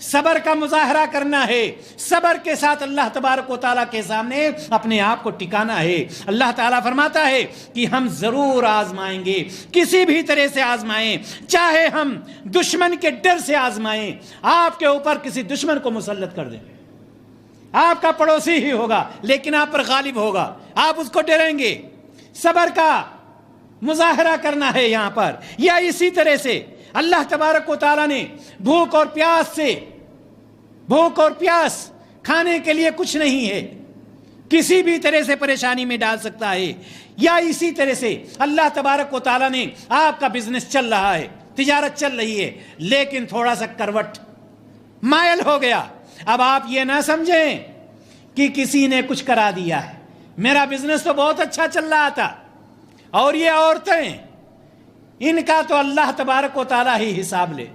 صبر کا مظاہرہ کرنا ہے، صبر کے ساتھ اللہ تبارک و تعالیٰ کے سامنے اپنے آپ کو ٹکانا ہے۔ اللہ تعالیٰ فرماتا ہے کہ ہم ضرور آزمائیں گے، کسی بھی طرح سے آزمائیں، چاہے ہم دشمن کے ڈر سے آزمائیں، آپ کے اوپر کسی دشمن کو مسلط کر دیں، آپ کا پڑوسی ہی ہوگا لیکن آپ پر غالب ہوگا، آپ اس کو ڈریں گے۔ صبر کا مظاہرہ کرنا ہے یہاں پر۔ یا اسی طرح سے اللہ تبارک و تعالیٰ نے بھوک اور پیاس کھانے کے لیے کچھ نہیں ہے، کسی بھی طرح سے پریشانی میں ڈال سکتا ہے۔ یا اسی طرح سے اللہ تبارک و تعالیٰ نے آپ کا بزنس چل رہا ہے، تجارت چل رہی ہے، لیکن تھوڑا سا کروٹ مائل ہو گیا۔ اب آپ یہ نہ سمجھیں کہ کسی نے کچھ کرا دیا ہے، میرا بزنس تو بہت اچھا چل رہا تھا، اور یہ عورتیں، ان کا تو اللہ تبارک و تعالیٰ ہی حساب لے۔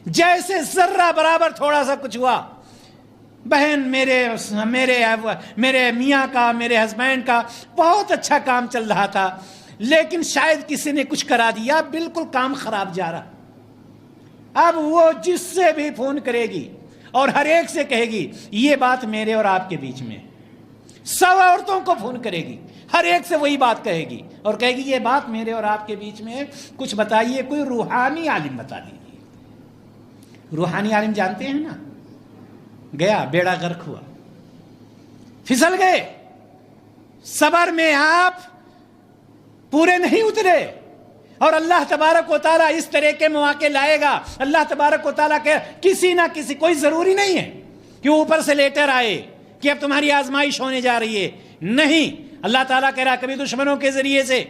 جیسے ذرہ برابر تھوڑا سا کچھ ہوا، بہن میرے میاں کا، میرے ہسبینڈ کا بہت اچھا کام چل رہا تھا، لیکن شاید کسی نے کچھ کرا دیا، بالکل کام خراب جا رہا۔ اب وہ جس سے بھی فون کرے گی اور ہر ایک سے کہے گی یہ بات میرے اور آپ کے بیچ میں، 100 عورتوں کو فون کرے گی، ہر ایک سے وہی بات کہے گی اور کہے گی یہ بات میرے اور آپ کے بیچ میں، کچھ بتائیے، کوئی روحانی عالم بتا دیجیے۔ روحانی عالم جانتے ہیں نا، گیا بیڑا غرق ہوا، پھسل گئے، صبر میں آپ پورے نہیں اترے، اور اللہ تبارک و تعالیٰ اس طرح کے مواقع لائے گا۔ اللہ تبارک و تعالیٰ کے کسی نہ کسی، کوئی ضروری نہیں ہے کہ اوپر سے لیٹر آئے کہ اب تمہاری آزمائش ہونے جا رہی ہے، نہیں، اللہ تعالیٰ کہہ رہا کبھی دشمنوں کے ذریعے سے،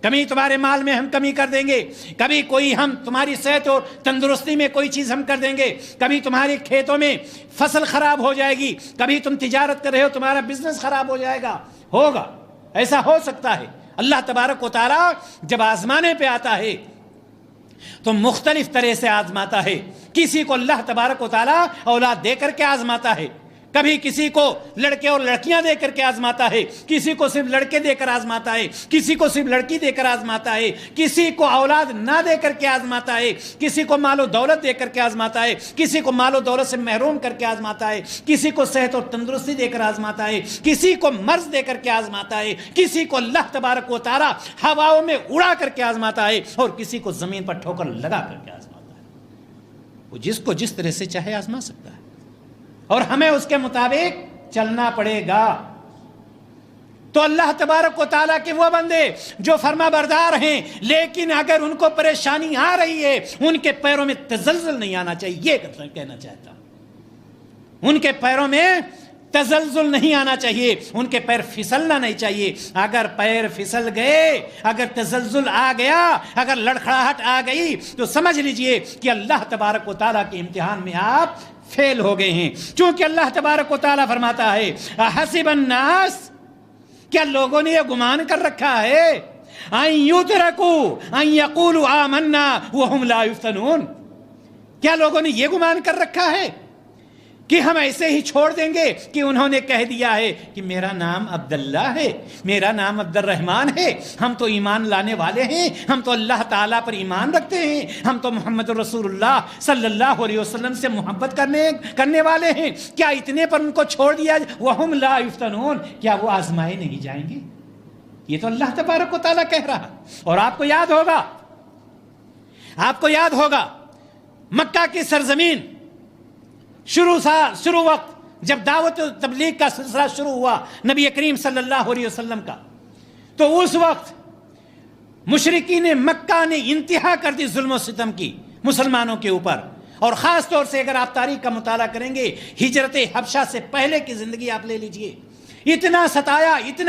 کبھی تمہارے مال میں ہم کمی کر دیں گے، کبھی کوئی ہم تمہاری صحت اور تندرستی میں کوئی چیز ہم کر دیں گے، کبھی تمہارے کھیتوں میں فصل خراب ہو جائے گی، کبھی تم تجارت کر رہے ہو تمہارا بزنس خراب ہو جائے گا، ہوگا، ایسا ہو سکتا ہے۔ اللہ تبارک و تعالیٰ جب آزمانے پہ آتا ہے تو مختلف طرح سے آزماتا ہے۔ کسی کو اللہ تبارک و تعالیٰ اولاد دے کر کے آزماتا ہے، کبھی کسی کو لڑکے اور لڑکیاں دے کر کے آزماتا ہے، کسی کو صرف لڑکے دے کر آزماتا ہے، کسی کو صرف لڑکی دے کر آزماتا ہے، کسی کو اولاد نہ دے کر کے آزماتا ہے، کسی کو مال و دولت دے کر کے آزماتا ہے، کسی کو مال و دولت سے محروم کر کے آزماتا ہے، کسی کو صحت اور تندرستی دے کر آزماتا ہے، کسی کو مرض دے کر کے آزماتا ہے، کسی کو اللہ تبارک و تعالیٰ ہواؤں میں اڑا کر کے آزماتا ہے، اور کسی کو زمین پر ٹھوکر لگا کر کے آزماتا ہے۔ وہ جس کو جس طرح سے چاہے آزما سکتا ہے، اور ہمیں اس کے مطابق چلنا پڑے گا۔ تو اللہ تبارک و تعالیٰ کے وہ بندے جو فرما بردار ہیں، لیکن اگر ان کو پریشانی آ رہی ہے، ان کے پیروں میں تزلزل نہیں آنا چاہیے، یہ کہنا چاہتا ہوں، ان کے پیروں میں تزلزل نہیں آنا چاہیے، ان کے پیر پھسلنا نہیں چاہیے۔ اگر پیر پھسل گئے، اگر تزلزل آ گیا، اگر لڑکھڑاہٹ آ گئی، تو سمجھ لیجئے کہ اللہ تبارک و تعالیٰ کے امتحان میں آپ فیل ہو گئے ہیں۔ چونکہ اللہ تبارک و تعالیٰ فرماتا ہے حسب الناس، کیا لوگوں نے یہ گمان کر رکھا ہے ان یترکوا ان یقولوا آمنا وهم لا یفتنون، کیا لوگوں نے یہ گمان کر رکھا ہے کہ ہم ایسے ہی چھوڑ دیں گے کہ انہوں نے کہہ دیا ہے کہ میرا نام عبداللہ ہے، میرا نام عبد الرحمن ہے، ہم تو ایمان لانے والے ہیں، ہم تو اللہ تعالیٰ پر ایمان رکھتے ہیں، ہم تو محمد رسول اللہ صلی اللہ علیہ وسلم سے محبت کرنے والے ہیں، کیا اتنے پر ان کو چھوڑ دیا وَهُمْ لَا يُفْتَنُونَ، کیا وہ آزمائے نہیں جائیں گے؟ یہ تو اللہ تبارک و تعالیٰ کہہ رہا۔ اور آپ کو یاد ہوگا مکہ کی سرزمین، شروع وقت جب دعوت و تبلیغ کا سلسلہ شروع ہوا نبی کریم صلی اللہ علیہ وسلم کا، تو اس وقت مشرکین مکہ نے انتہا کر دی ظلم و ستم کی مسلمانوں کے اوپر۔ اور خاص طور سے اگر آپ تاریخ کا مطالعہ کریں گے، ہجرت حبشہ سے پہلے کی زندگی آپ لے لیجئے، اتنا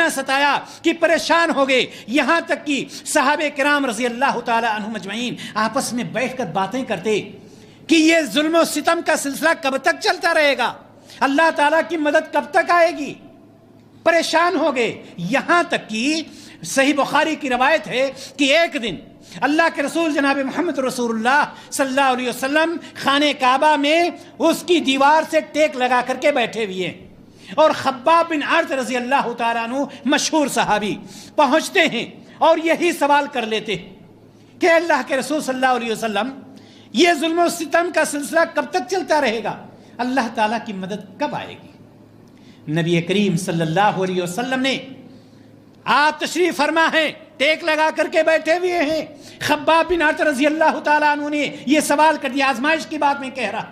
ستایا کہ پریشان ہو گئے، یہاں تک کہ صحابہ کرام رضی اللہ تعالی عنہم اجمعین آپس میں بیٹھ کر باتیں کرتے کہ یہ ظلم و ستم کا سلسلہ کب تک چلتا رہے گا، اللہ تعالیٰ کی مدد کب تک آئے گی، پریشان ہو گئے۔ یہاں تک کہ صحیح بخاری کی روایت ہے کہ ایک دن اللہ کے رسول جناب محمد رسول اللہ صلی اللہ علیہ وسلم خانہ کعبہ میں اس کی دیوار سے ٹیک لگا کر کے بیٹھے ہوئے ہیں، اور خباب بن عرط رضی اللہ تعالیٰ عنہ مشہور صحابی پہنچتے ہیں اور یہی سوال کر لیتے ہیں کہ اللہ کے رسول صلی اللہ علیہ وسلم، یہ ظلم و ستم کا سلسلہ کب تک چلتا رہے گا، اللہ تعالیٰ کی مدد کب آئے گی؟ نبی کریم صلی اللہ علیہ وسلم نے، آپ تشریف فرما ہیں، ٹیک لگا کر کے بیٹھے ہوئے ہیں، خباب بن عرط رضی اللہ تعالیٰ عنہ نے یہ سوال کر دیا، آزمائش کی بات میں کہہ رہا،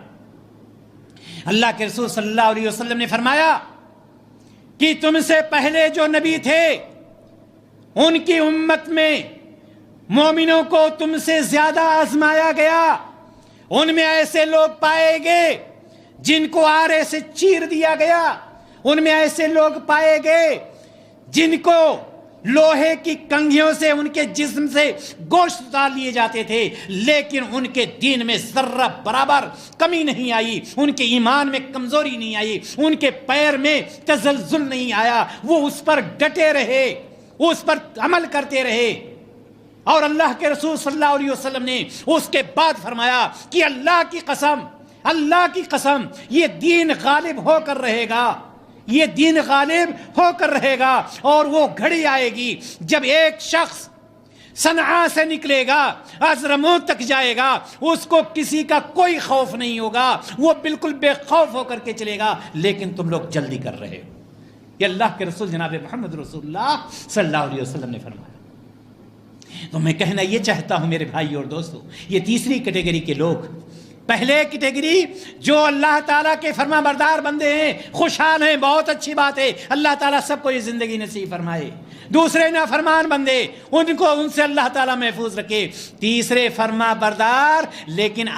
اللہ کے رسول صلی اللہ علیہ وسلم نے فرمایا کہ تم سے پہلے جو نبی تھے ان کی امت میں مومنوں کو تم سے زیادہ آزمایا گیا. ان میں ایسے لوگ پائے گئے جن کو آرے سے چیر دیا گیا. ان میں ایسے لوگ پائے گئے جن کو لوہے کی کنگھیوں سے ان کے جسم سے گوشت اتار لیے جاتے تھے، لیکن ان کے دین میں ذرہ برابر کمی نہیں آئی، ان کے ایمان میں کمزوری نہیں آئی، ان کے پیر میں تزلزل نہیں آیا. وہ اس پر ڈٹے رہے، اس پر عمل کرتے رہے. اور اللہ کے رسول صلی اللہ علیہ وسلم نے اس کے بعد فرمایا کہ اللہ کی قسم یہ دین غالب ہو کر رہے گا، یہ دین غالب ہو کر رہے گا. اور وہ گھڑی آئے گی جب ایک شخص صنعاء سے نکلے گا، حضرموت تک جائے گا، اس کو کسی کا کوئی خوف نہیں ہوگا، وہ بالکل بے خوف ہو کر کے چلے گا. لیکن تم لوگ جلدی کر رہے ہو. یہ اللہ کے رسول جناب محمد رسول اللہ صلی اللہ علیہ وسلم نے فرمایا. تو میں کہنا یہ چاہتا ہوں میرے بھائی اور دوستو، یہ تیسری کیٹیگری کے لوگ. پہلے کیٹیگری جو اللہ تعالیٰ کے فرما بردار بندے ہیں، خوشحال ہیں، بہت اچھی بات ہے، اللہ تعالیٰ سب کو یہ زندگی نصیب فرمائے. دوسرے نافرمان بندے، ان سے اللہ تعالیٰ محفوظ رکھے. تیسرے فرما بردار لیکن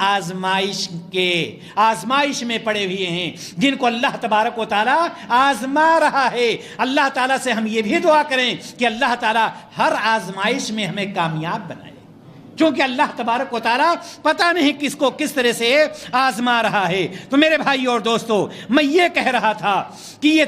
آزمائش میں پڑے ہوئے ہیں، جن کو اللہ تبارک و تعالیٰ آزما رہا ہے. اللہ تعالیٰ سے ہم یہ بھی دعا کریں کہ اللہ تعالیٰ ہر آزمائش میں ہمیں کامیاب بنائے، کیونکہ اللہ تبارک و تعالیٰ پتہ نہیں کس کو کس طرح سے آزما رہا ہے. تو میرے بھائی اور دوستو، میں یہ کہہ رہا تھا کہ یہ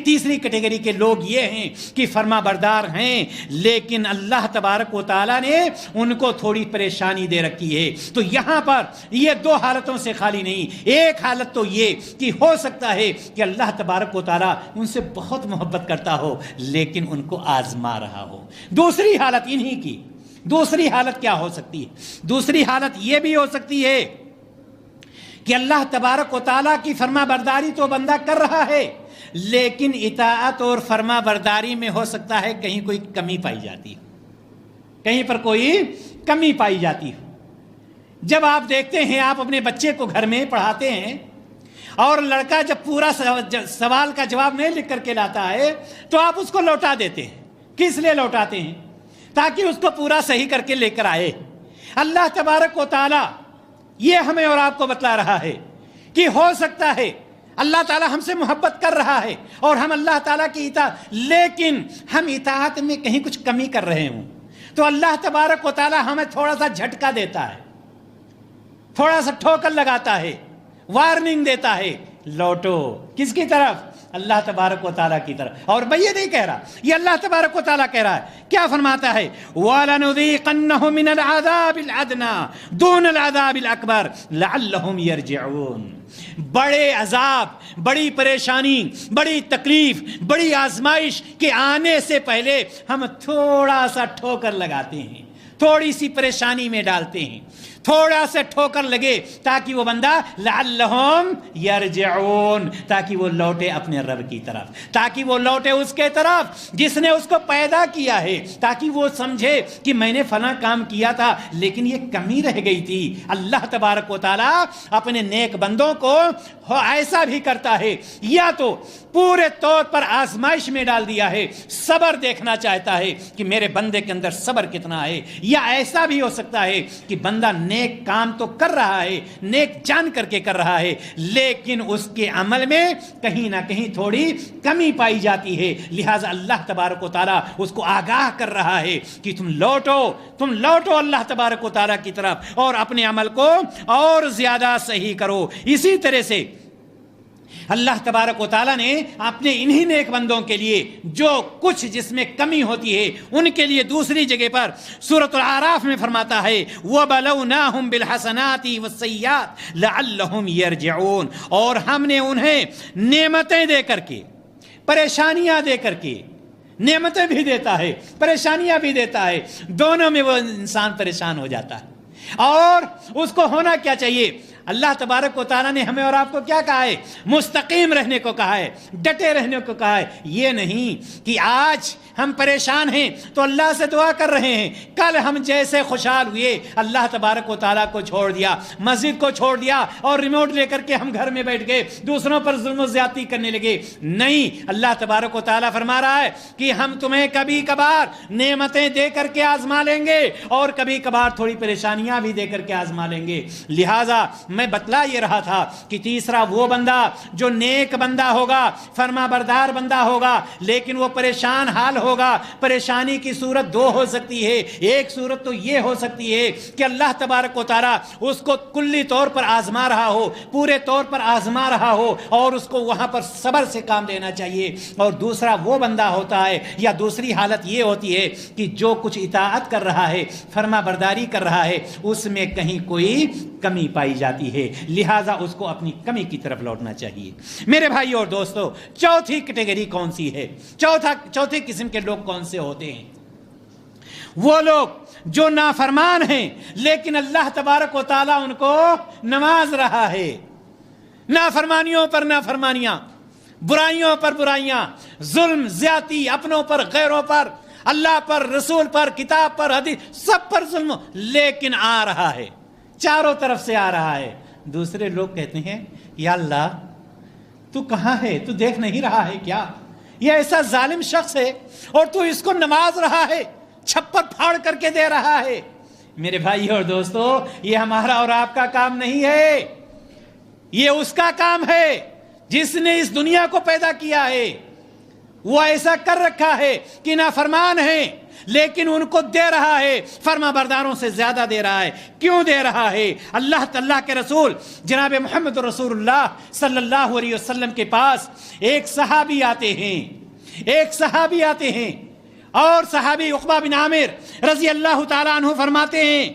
تیسری کیٹیگری کے لوگ یہ ہیں کہ فرما بردار ہیں، لیکن اللہ تبارک و تعالیٰ نے ان کو تھوڑی پریشانی دے رکھی ہے. تو یہاں پر یہ دو حالتوں سے خالی نہیں. ایک حالت تو یہ کہ ہو سکتا ہے کہ اللہ تبارک و تعالیٰ ان سے بہت محبت کرتا ہو لیکن ان کو آزما رہا ہو. دوسری حالت انہی کی، دوسری حالت کیا ہو سکتی ہے؟ دوسری حالت یہ بھی ہو سکتی ہے کہ اللہ تبارک و تعالیٰ کی فرما برداری تو بندہ کر رہا ہے، لیکن اطاعت اور فرما برداری میں ہو سکتا ہے کہیں کوئی کمی پائی جاتی ہے، کہیں پر کوئی کمی پائی جاتی ہے. جب آپ دیکھتے ہیں، آپ اپنے بچے کو گھر میں پڑھاتے ہیں اور لڑکا جب پورا سوال کا جواب نہیں لکھ کر کے لاتا ہے تو آپ اس کو لوٹا دیتے ہیں. کس لیے لوٹاتے ہیں؟ تاکہ اس کو پورا صحیح کر کے لے کر آئے. اللہ تبارک و تعالیٰ یہ ہمیں اور آپ کو بتلا رہا ہے کہ ہو سکتا ہے اللہ تعالیٰ ہم سے محبت کر رہا ہے اور ہم اللہ تعالیٰ کی اطاعت، لیکن ہم اطاعت میں کہیں کچھ کمی کر رہے ہوں تو اللہ تبارک و تعالیٰ ہمیں تھوڑا سا جھٹکا دیتا ہے، تھوڑا سا ٹھوکر لگاتا ہے، وارننگ دیتا ہے. لوٹو کس کی طرف؟ اللہ تبارک و تعالیٰ کی طرف. اور میں یہ نہیں کہہ رہا، یہ اللہ تبارک و تعالیٰ کہہ رہا ہے. کیا فرماتا ہے؟ وَلَنُذِيقَنَّهُم مِّنَ الْعَذَابِ الْأَدْنَىٰ دُونَ الْعَذَابِ الْأَكْبَرِ لَعَلَّهُمْ يَرْجِعُونَ. بڑے عذاب، بڑی پریشانی، بڑی تکلیف، بڑی آزمائش کے آنے سے پہلے ہم تھوڑا سا ٹھوکر لگاتے ہیں، تھوڑی سی پریشانی میں ڈالتے ہیں، تھوڑا سا ٹھوکر لگے تاکہ وہ بندہ لعلہم یرجعون، تاکہ وہ لوٹے اپنے رب کی طرف، تاکہ وہ لوٹے اس کے طرف جس نے اس کو پیدا کیا ہے، تاکہ وہ سمجھے کہ میں نے فلاں کام کیا تھا لیکن یہ کمی رہ گئی تھی. اللہ تبارک و تعالیٰ اپنے نیک بندوں کو ایسا بھی کرتا ہے، یا تو پورے طور پر آزمائش میں ڈال دیا ہے، صبر دیکھنا چاہتا ہے کہ میرے بندے کے اندر صبر کتنا ہے، یا ایسا بھی ہو سکتا ہے کہ بندہ نیک کام تو کر رہا ہے، نیک جان کر کے کر رہا ہے، لیکن اس کے عمل میں کہیں نہ کہیں تھوڑی کمی پائی جاتی ہے. لہٰذا اللہ تبارک و تعالیٰ اس کو آگاہ کر رہا ہے کہ تم لوٹو اللہ تبارک و تعالیٰ کی طرف اور اپنے عمل کو اور زیادہ صحیح کرو. اسی طرح سے اللہ تبارک و تعالیٰ نے اپنے انہی نیک بندوں کے لیے جو کچھ جس میں کمی ہوتی ہے ان کے لیے دوسری جگہ پر سورۃ الاعراف میں فرماتا ہے وَبَلَوْنَاهُمْ بِالْحَسَنَاتِ وَالسَّيِّئَاتِ لَعَلَّهُمْ يَرْجِعُونَ. اور ہم نے انہیں نعمتیں دے کر کے، پریشانیاں دے کر کے، نعمتیں بھی دیتا ہے، پریشانیاں بھی دیتا ہے، دونوں میں وہ انسان پریشان ہو جاتا ہے. اور اس کو ہونا کیا چاہیے؟ اللہ تبارک و تعالیٰ نے ہمیں اور آپ کو کیا کہا ہے؟ مستقیم رہنے کو کہا ہے، ڈٹے رہنے کو کہا ہے. یہ نہیں کہ آج ہم پریشان ہیں تو اللہ سے دعا کر رہے ہیں. کل ہم جیسے خوشحال ہوئے اللہ تبارک و تعالیٰ کو چھوڑ دیا, مسجد کو چھوڑ دیا اور ریموٹ لے کر کے ہم گھر میں بیٹھ گئے, دوسروں پر ظلم و زیادتی کرنے لگے. نہیں, اللہ تبارک و تعالیٰ فرما رہا ہے کہ ہم تمہیں کبھی کبھار نعمتیں دے کر کے آزما لیں گے اور کبھی کبھار تھوڑی پریشانیاں بھی دے کر کے آزما لیں گے. لہٰذا میں بتلا یہ رہا تھا کہ تیسرا وہ بندہ جو نیک بندہ ہوگا, فرما بردار بندہ ہوگا, لیکن وہ پریشان حال ہوگا. پریشانی کی صورت دو ہو سکتی ہے. ایک صورت تو یہ ہو سکتی ہے کہ اللہ تبارک و تعالیٰ اس کو کلی طور پر آزما رہا ہو, پورے طور پر آزما رہا ہو اور اس کو وہاں پر صبر سے کام لینا چاہیے. اور دوسرا وہ بندہ ہوتا ہے یا دوسری حالت یہ ہوتی ہے کہ جو کچھ اطاعت کر رہا ہے, فرما برداری کر رہا ہے, اس میں کہیں کوئی کمی پائی جاتی ہے, لہٰذا اس کو اپنی کمی کی طرف لوٹنا چاہیے. میرے بھائی اور دوستو, چوتھی کیٹیگری کون سی ہے؟ چوتھے قسم کے لوگ کون سے ہوتے ہیں؟ وہ لوگ جو نافرمان ہیں لیکن اللہ تبارک و تعالیٰ ان کو نواز رہا ہے. نافرمانیوں پر نافرمانیاں, برائیوں پر برائیاں, ظلم زیادتی اپنوں پر غیروں پر, اللہ پر, رسول پر, کتاب پر, حدیث, سب پر ظلم, لیکن آ رہا ہے, چاروں طرف سے آ رہا ہے. دوسرے لوگ کہتے ہیں یا اللہ تو کہاں ہے, تو دیکھ نہیں رہا ہے کیا؟ یہ ایسا ظالم شخص ہے اور تو اس کو نواز رہا ہے, چھپر پھاڑ کر کے دے رہا ہے. میرے بھائی اور دوستو, یہ ہمارا اور آپ کا کام نہیں ہے, یہ اس کا کام ہے جس نے اس دنیا کو پیدا کیا ہے. وہ ایسا کر رکھا ہے کہ نافرمان ہیں لیکن ان کو دے رہا ہے, فرما برداروں سے زیادہ دے رہا ہے. کیوں دے رہا ہے؟ اللہ کے رسول جناب محمد رسول اللہ صلی اللہ علیہ وسلم کے پاس ایک صحابی آتے ہیں اور صحابی عقبہ بن عامر رضی اللہ تعالیٰ عنہ فرماتے ہیں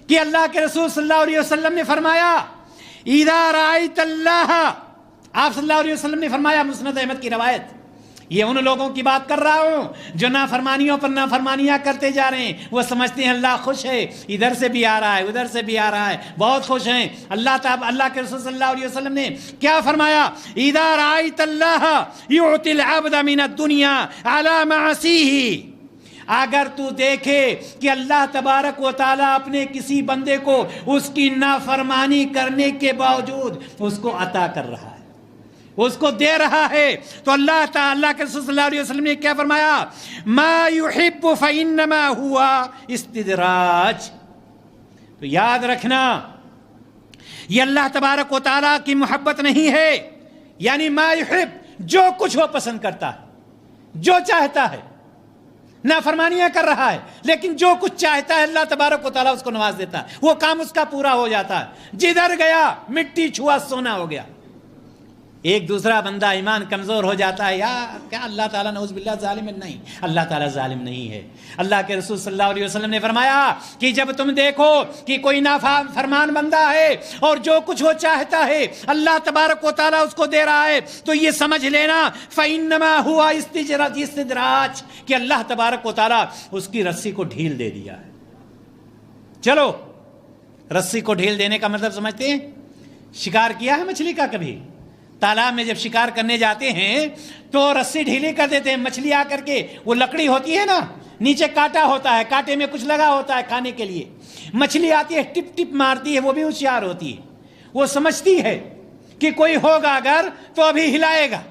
کہ اللہ کے رسول صلی اللہ علیہ وسلم نے فرمایا اذا رأیت اللہ, آپ صلی اللہ علیہ وسلم نے فرمایا, مسند احمد کی روایت, یہ ان لوگوں کی بات کر رہا ہوں جو نافرمانیوں پر نافرمانیاں کرتے جا رہے ہیں. وہ سمجھتے ہیں اللہ خوش ہے, ادھر سے بھی آ رہا ہے, ادھر سے بھی آ رہا ہے, بہت خوش ہیں. اللہ کے رسول صلی اللہ علیہ وسلم نے کیا فرمایا؟ اذا رأیت اللہ یعطی العبد من الدنیا علی معصیہ, اگر تو دیکھے کہ اللہ تبارک و تعالیٰ اپنے کسی بندے کو اس کی نافرمانی کرنے کے باوجود اس کو عطا کر رہا ہے, اس کو دے رہا ہے, تو اللہ کے رسول صلی اللہ علیہ وسلم نے کیا فرمایا؟ ما یحب فانما ہوا استدراج. تو یاد رکھنا, یہ اللہ تبارک و تعالیٰ کی محبت نہیں ہے. یعنی ما یحب, جو کچھ وہ پسند کرتا ہے, جو چاہتا ہے, نافرمانیاں کر رہا ہے لیکن جو کچھ چاہتا ہے اللہ تبارک و تعالیٰ اس کو نواز دیتا ہے, وہ کام اس کا پورا ہو جاتا ہے. جدھر گیا مٹی چھوا سونا ہو گیا. ایک دوسرا بندہ ایمان کمزور ہو جاتا ہے, یار کیا اللہ تعالیٰ نعوذ باللہ ظالم نہیں, اللہ تعالیٰ ظالم نہیں ہے. اللہ کے رسول صلی اللہ علیہ وسلم نے فرمایا کہ جب تم دیکھو کہ کوئی نافرمان بندہ ہے اور جو کچھ وہ چاہتا ہے اللہ تبارک و تعالیٰ اس کو دے رہا ہے, تو یہ سمجھ لینا فإنما ہوا استدراج, کہ اللہ تبارک و تعالیٰ اس کی رسی کو ڈھیل دے دیا ہے. چلو, رسی کو ڈھیل دینے کا مطلب سمجھتے ہیں؟ شکار کیا ہے مچھلی کا کبھی؟ تالاب میں جب شکار کرنے جاتے ہیں تو رسی ڈھیلی کر دیتے ہیں, مچھلی آ کر کے, وہ لکڑی ہوتی ہے نا, نیچے کانٹا ہوتا ہے, کانٹے میں کچھ لگا ہوتا ہے کھانے کے لیے, مچھلی آتی ہے ٹپ ٹپ مارتی ہے. وہ بھی ہوشیار ہوتی ہے, وہ سمجھتی ہے کہ کوئی ہوگا اگر تو ابھی ہلائے گا,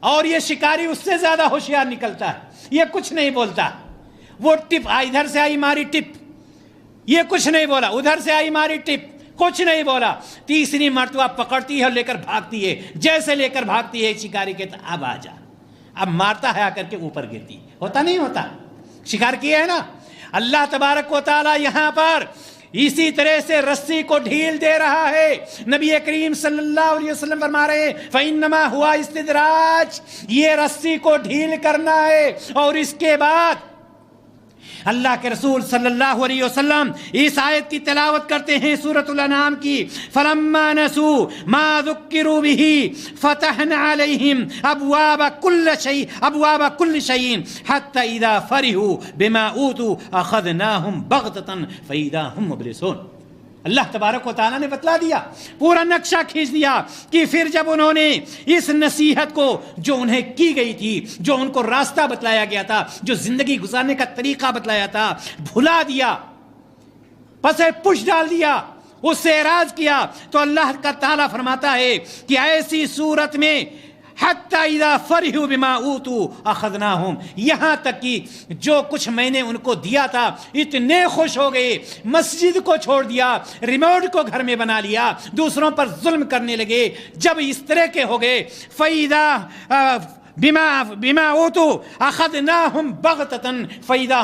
اور یہ شکاری اس سے زیادہ ہوشیار نکلتا ہے, یہ کچھ نہیں بولتا. وہ ٹپ ادھر سے آئی ماری ٹپ, یہ کچھ نہیں بولا, ادھر سے آئی ماری ٹپ, کچھ نہیں بولا. تیسری مرتبہ پکڑتی ہے اور لے کر بھاگتی ہے. جیسے لے کر بھاگتی ہے شکاری کہتا اب آ جا, اب مارتا ہے آ کر کے اوپر گرتی. ہوتا نہیں ہوتا؟ شکار کیا ہے نا. اللہ تبارک و تعالی یہاں پر اسی طرح سے رسی کو ڈھیل دے رہا ہے. نبی کریم صلی اللہ علیہ وسلم فرما رہے ہیں فإنما ہوا استدراج, یہ رسی کو ڈھیل کرنا ہے. اور اس کے بعد اللہ کے رسول صلی اللہ علیہ وسلم اس آیت کی تلاوت کرتے ہیں سورۃ الانعام کی, فلما نسوا ما ذکروا به فتحنا علیہم ابواب کل شیء حتی اذا فرحوا بما اوتوا اخذناهم بغتة فاذا هم مبلسون. اللہ تبارک و تعالیٰ نے بتلا دیا، پورا نقشہ کھینچ دیا کہ پھر جب انہوں نے اس نصیحت کو جو انہیں کی گئی تھی، جو ان کو راستہ بتلایا گیا تھا، جو زندگی گزارنے کا طریقہ بتلایا تھا، بھلا دیا، پس پش ڈال دیا، اس سے اعراض کیا، تو اللہ کا تعالیٰ فرماتا ہے کہ ایسی صورت میں حتی اذا فرحوا بما اوتوا اخذناہم، یہاں تک کہ جو کچھ میں نے ان کو دیا تھا اتنے خوش ہو گئے، مسجد کو چھوڑ دیا، ریموٹ کو گھر میں بنا لیا، دوسروں پر ظلم کرنے لگے، جب اس طرح کے ہو گئے فَإِذَا بما اوتوا اخذناہم بغتۃ فَإِذَا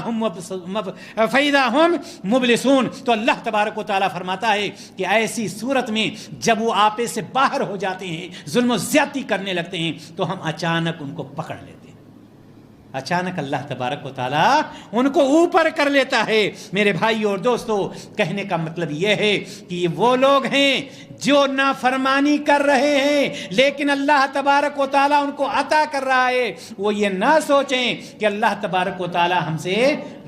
هُمْ مبلسون، تو اللہ تبارک و تعالیٰ فرماتا ہے کہ ایسی صورت میں جب وہ آپے سے باہر ہو جاتے ہیں، ظلم و زیادتی کرنے لگتے ہیں، تو ہم اچانک ان کو پکڑ لیتے ہیں، اچانک اللہ تبارک و تعالیٰ ان کو اوپر کر لیتا ہے۔ میرے بھائی اور دوستو، کہنے کا مطلب یہ ہے کہ یہ وہ لوگ ہیں جو نافرمانی کر رہے ہیں، لیکن اللہ تبارک و تعالیٰ ان کو عطا کر رہا ہے۔ وہ یہ نہ سوچیں کہ اللہ تبارک و تعالیٰ ہم سے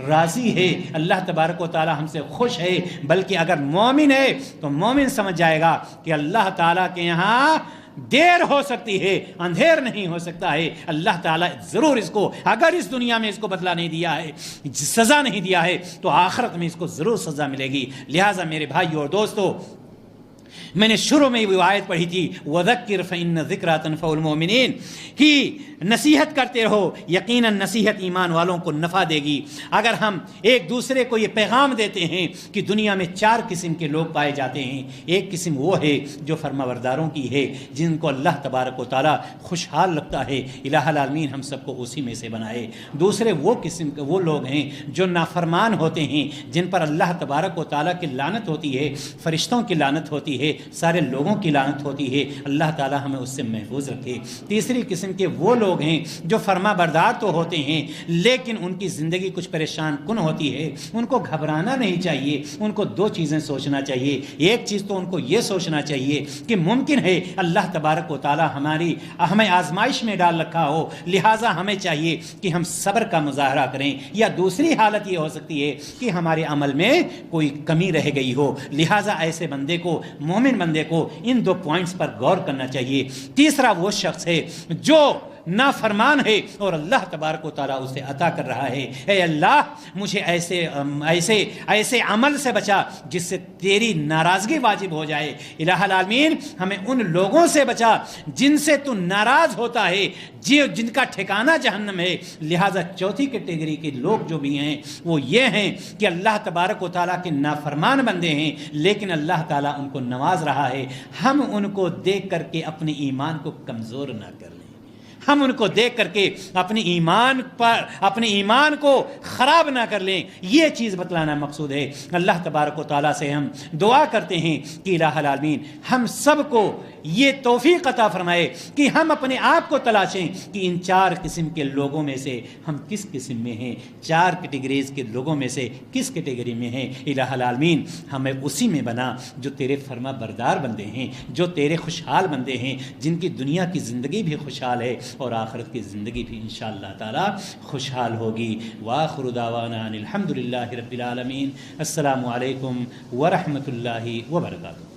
راضی ہے، اللہ تبارک و تعالیٰ ہم سے خوش ہے، بلکہ اگر مومن ہے تو مومن سمجھ جائے گا کہ اللہ تعالیٰ کے یہاں دیر ہو سکتی ہے، اندھیر نہیں ہو سکتا ہے، اللہ تعالیٰ ضرور اس کو، اگر اس دنیا میں اس کو بدلہ نہیں دیا ہے، سزا نہیں دیا ہے، تو آخرت میں اس کو ضرور سزا ملے گی۔ لہٰذا میرے بھائی اور دوستو، میں نے شروع میں وہ آیت پڑھی تھی وَذَكِّرْ فَإِنَّ الذِّكْرَىٰ تَنفَعُ الْمُؤْمِنِينَ، کہ نصیحت کرتے رہو، یقیناً نصیحت ایمان والوں کو نفع دے گی۔ اگر ہم ایک دوسرے کو یہ پیغام دیتے ہیں کہ دنیا میں 4 قسم کے لوگ پائے جاتے ہیں، ایک قسم وہ ہے جو فرمانبرداروں کی ہے، جن کو اللہ تبارک و تعالیٰ خوشحال لگتا ہے، الہ العالمین ہم سب کو اسی میں سے بنائے۔ دوسرے وہ قسم کے وہ لوگ ہیں جو نافرمان ہوتے ہیں، جن پر اللہ تبارک و تعالیٰ کی لعنت ہوتی ہے، فرشتوں کی لعنت ہوتی ہے، سارے لوگوں کی لعنت ہوتی ہے، اللہ تعالیٰ ہمیں اس سے محفوظ رکھے۔ تیسری قسم کے وہ لوگ ہیں جو فرما بردار تو ہوتے ہیں، لیکن ان کی زندگی کچھ پریشان کن ہوتی ہے، ان کو گھبرانا نہیں چاہیے، ان کو 2 چیزیں سوچنا چاہیے۔ ایک چیز تو ان کو یہ سوچنا چاہیے کہ ممکن ہے اللہ تبارک و تعالیٰ ہمیں آزمائش میں ڈال رکھا ہو، لہٰذا ہمیں چاہیے کہ ہم صبر کا مظاہرہ کریں، یا دوسری حالت یہ ہو سکتی ہے کہ ہمارے عمل میں کوئی کمی رہ گئی ہو، لہٰذا ایسے بندے کو، مومن بندے کو ان 2 پوائنٹس پر غور کرنا چاہیے۔ تیسرا وہ شخص ہے جو نافرمان ہے اور اللہ تبارک و تعالیٰ اسے عطا کر رہا ہے، اے اللہ مجھے ایسے عمل سے بچا جس سے تیری ناراضگی واجب ہو جائے، الہ العالمین ہمیں ان لوگوں سے بچا جن سے تو ناراض ہوتا ہے، جن کا ٹھکانہ جہنم ہے۔ لہٰذا چوتھی کیٹیگری کے لوگ جو بھی ہیں وہ یہ ہیں کہ اللہ تبارک و تعالیٰ کے نافرمان بندے ہیں، لیکن اللہ تعالیٰ ان کو نواز رہا ہے، ہم ان کو دیکھ کر کے اپنے ایمان کو کمزور نہ کر لیں، ہم ان کو دیکھ کر کے اپنے ایمان کو خراب نہ کر لیں، یہ چیز بتلانا مقصود ہے۔ اللہ تبارک و تعالیٰ سے ہم دعا کرتے ہیں کہ الہ العالمین ہم سب کو یہ توفیق عطا فرمائے کہ ہم اپنے آپ کو تلاشیں کہ ان 4 قسم کے لوگوں میں سے ہم کس قسم میں ہیں، 4 کیٹیگریز کے لوگوں میں سے کس کیٹیگری میں ہیں۔ الہ العالمین ہمیں اسی میں بنا جو تیرے فرما بردار بندے ہیں، جو تیرے خوشحال بندے ہیں، جن کی دنیا کی زندگی بھی خوشحال ہے اور آخرت کی زندگی بھی انشاءاللہ تعالی خوشحال ہوگی۔ وآخر دعوانا ان الحمد للہ رب العالمین۔ السلام علیکم ورحمۃ اللہ وبرکاتہ۔